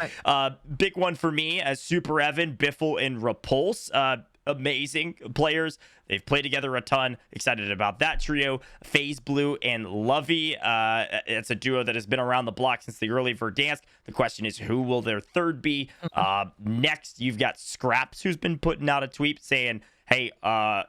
big one for me as Super Evan, Biffle, and Repulse. Amazing players. They've played together a ton. Excited about that trio. FaZe Blue and Lovey. It's a duo that has been around the block since the early Verdansk. The question is, who will their third be? Next, you've got Scraps, who's been putting out a tweet saying, hey,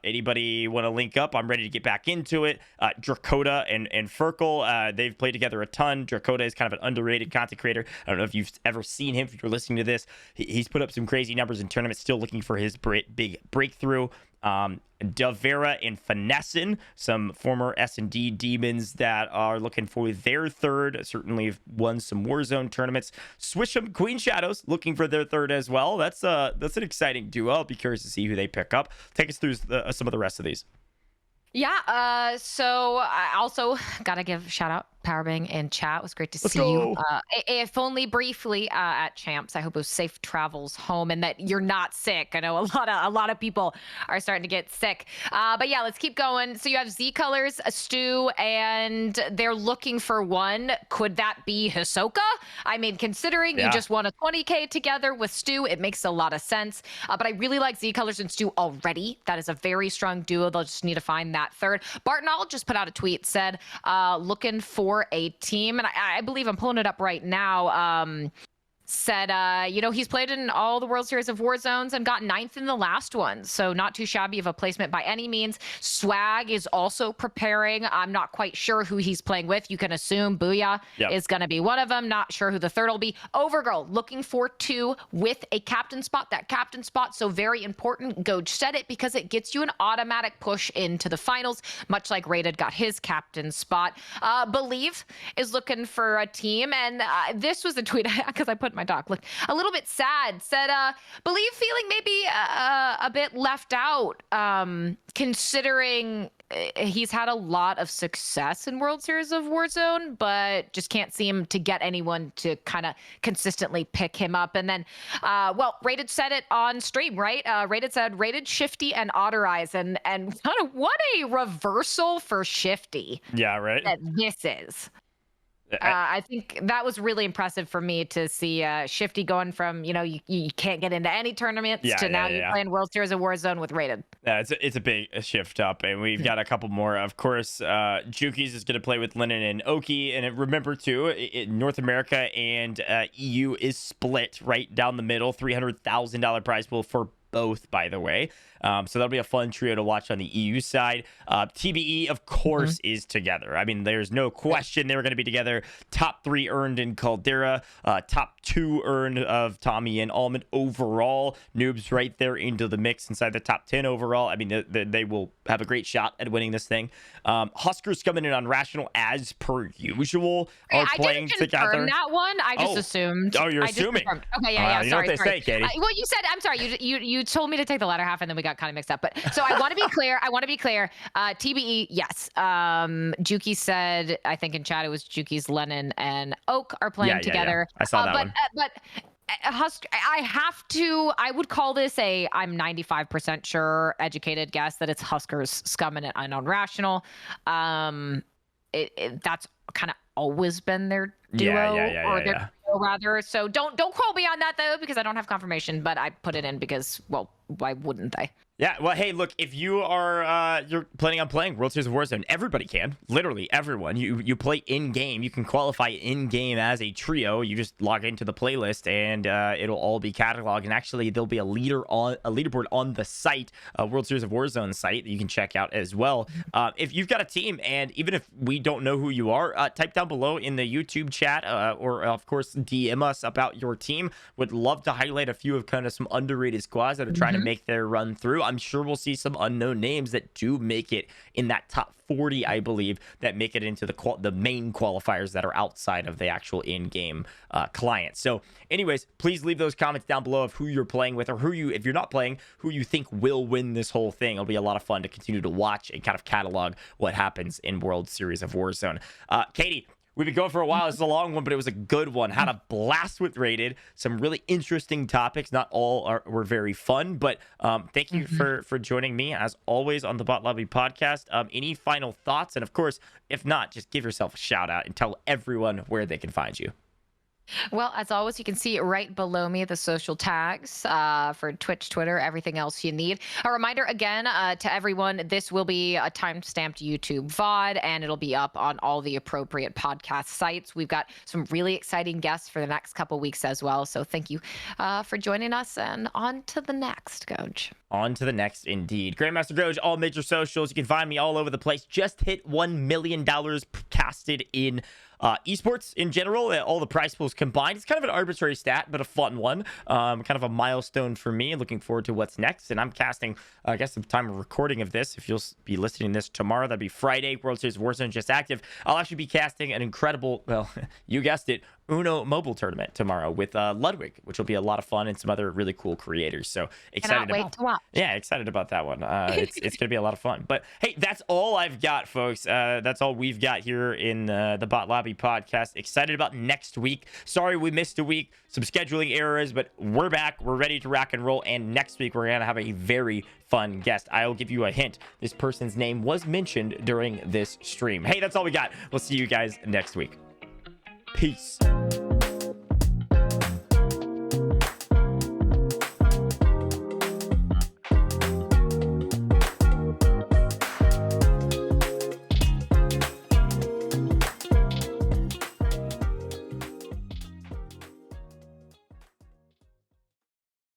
anybody want to link up? I'm ready to get back into it. Drakota and Ferkel, they've played together a ton. Drakota is kind of an underrated content creator. I don't know if you've ever seen him. If you're listening to this, he's put up some crazy numbers in tournaments, still looking for his big breakthrough. Davera and Finessin, some former S&D demons that are looking for their third. Certainly have won some Warzone tournaments. Swish'em, Queen Shadows, looking for their third as well. That's an exciting duo. I'll be curious to see who they pick up. Take us through some of the rest of these. Yeah, so I also gotta give a shout out Powerbang in chat. It was great to see you, if only briefly, at Champs. I hope it was safe travels home and that you're not sick. I know a lot of people are starting to get sick. But yeah, let's keep going. So you have Z Colors, Stu, and they're looking for one. Could that be Hisoka? I mean, considering you just won a 20K together with Stu, it makes a lot of sense. But I really like Z Colors and Stu already. That is a very strong duo. They'll just need to find that third. Bartonall just put out a tweet, said, looking for a team, and I believe I'm pulling it up right now. Said, he's played in all the World Series of Warzones and got 9th in the last one. So not too shabby of a placement by any means. Swag is also preparing. I'm not quite sure who he's playing with. You can assume Booyah is going to be one of them. Not sure who the third will be. Overgirl looking for 2 with a captain spot. That captain spot, so very important. GOJJ said it because it gets you an automatic push into the finals, much like Rated got his captain spot. Believe is looking for a team. And this was a tweet because I put my my dog looked a little bit sad. Said, believe feeling maybe a bit left out, considering he's had a lot of success in World Series of Warzone, but just can't seem to get anyone to kind of consistently pick him up. And then, well, Rated said it on stream, right? Rated said, Rated, Shifty, and Otter Eyes. And kind of what a reversal for Shifty. Yeah, right. That this is. I think that was really impressive for me to see Shifty going from, you know, you can't get into any tournaments to now you're playing World Series of Warzone with Rated. Yeah, it's a big shift up, and we've got a couple more. Of course, Jukies is going to play with Lennon and Oki, and remember too, North America and EU is split right down the middle. $300,000 prize pool for both, by the way. So that'll be a fun trio to watch on the EU side. TBE, of course, is together. I mean, there's no question they were going to be together. Top 3 earned in Caldera. Top 2 earned of Tommy and Almond overall. Noobs right there into the mix inside the top 10 overall. I mean, they will have a great shot at winning this thing. Huskers coming in on Rational as per usual. Are playing together. I didn't confirm that one. I just assumed. Oh, you're assuming. Okay, yeah. You know what they say, Katie. Well, you said, I'm sorry. You told me to take the latter half, and then we got kind of mixed up. But so I want to be clear. TBE, yes. Juki said, I think in chat it was Juki's, Lennon, and Oak are playing together. I saw that one. But Husker, I would call this I'm 95% sure educated guess that it's Huskers scumming it on Rational. That's kind of always been their duo or their duo rather. So don't quote me on that though, because I don't have confirmation, but I put it in because, well, why wouldn't they? Yeah, well, hey, look, if you are you're planning on playing World Series of Warzone, everybody can. Literally everyone. You play in-game. You can qualify in-game as a trio. You just log into the playlist, and it'll all be cataloged. And actually, there'll be a leaderboard on the site, World Series of Warzone site, that you can check out as well. If you've got a team, and even if we don't know who you are, type down below in the YouTube chat, or, of course, DM us about your team. Would love to highlight a few of kind of some underrated squads that are trying to make their run through. I'm sure we'll see some unknown names that do make it in that top 40, I believe, that make it into the main qualifiers that are outside of the actual in-game client. So anyways, please leave those comments down below of who you're playing with, or if you're not playing, who you think will win this whole thing. It'll be a lot of fun to continue to watch and kind of catalog what happens in World Series of Warzone. Katie, we've been going for a while. This is a long one, but it was a good one. Had a blast with Rated. Some really interesting topics. Not all were very fun, but thank you for joining me, as always, on the Bot Lobby podcast. Any final thoughts? And, of course, if not, just give yourself a shout-out and tell everyone where they can find you. Well, as always, you can see right below me the social tags for Twitch, Twitter, everything else you need. A reminder again to everyone, this will be a time-stamped YouTube VOD, and it'll be up on all the appropriate podcast sites. We've got some really exciting guests for the next couple weeks as well. So thank you for joining us, and on to the next, GOJJ. On to the next, indeed. Grandmaster GOJJ, all major socials. You can find me all over the place. Just hit $1 million casted in esports in general, all the prize pools combined. It's kind of an arbitrary stat, but a fun one. Kind of a milestone for me. Looking forward to what's next. And I'm casting, I guess, the time of recording of this, if you'll be listening to this tomorrow, that'd be Friday. World Series of Warzone just active. I'll actually be casting an incredible, well, you guessed it, Uno mobile tournament tomorrow with Ludwig, which will be a lot of fun, and some other really cool creators. So excited excited about that one. It's gonna be a lot of fun. But hey, that's all I've got, folks. That's all we've got here in the Bot Lobby podcast. Excited about next week. Sorry we missed a week, some scheduling errors, but we're back. We're ready to rock and roll, and next week we're gonna have a very fun guest. I'll give you a hint. This person's name was mentioned during this stream. Hey, that's all we got. We'll see you guys next week. Peace.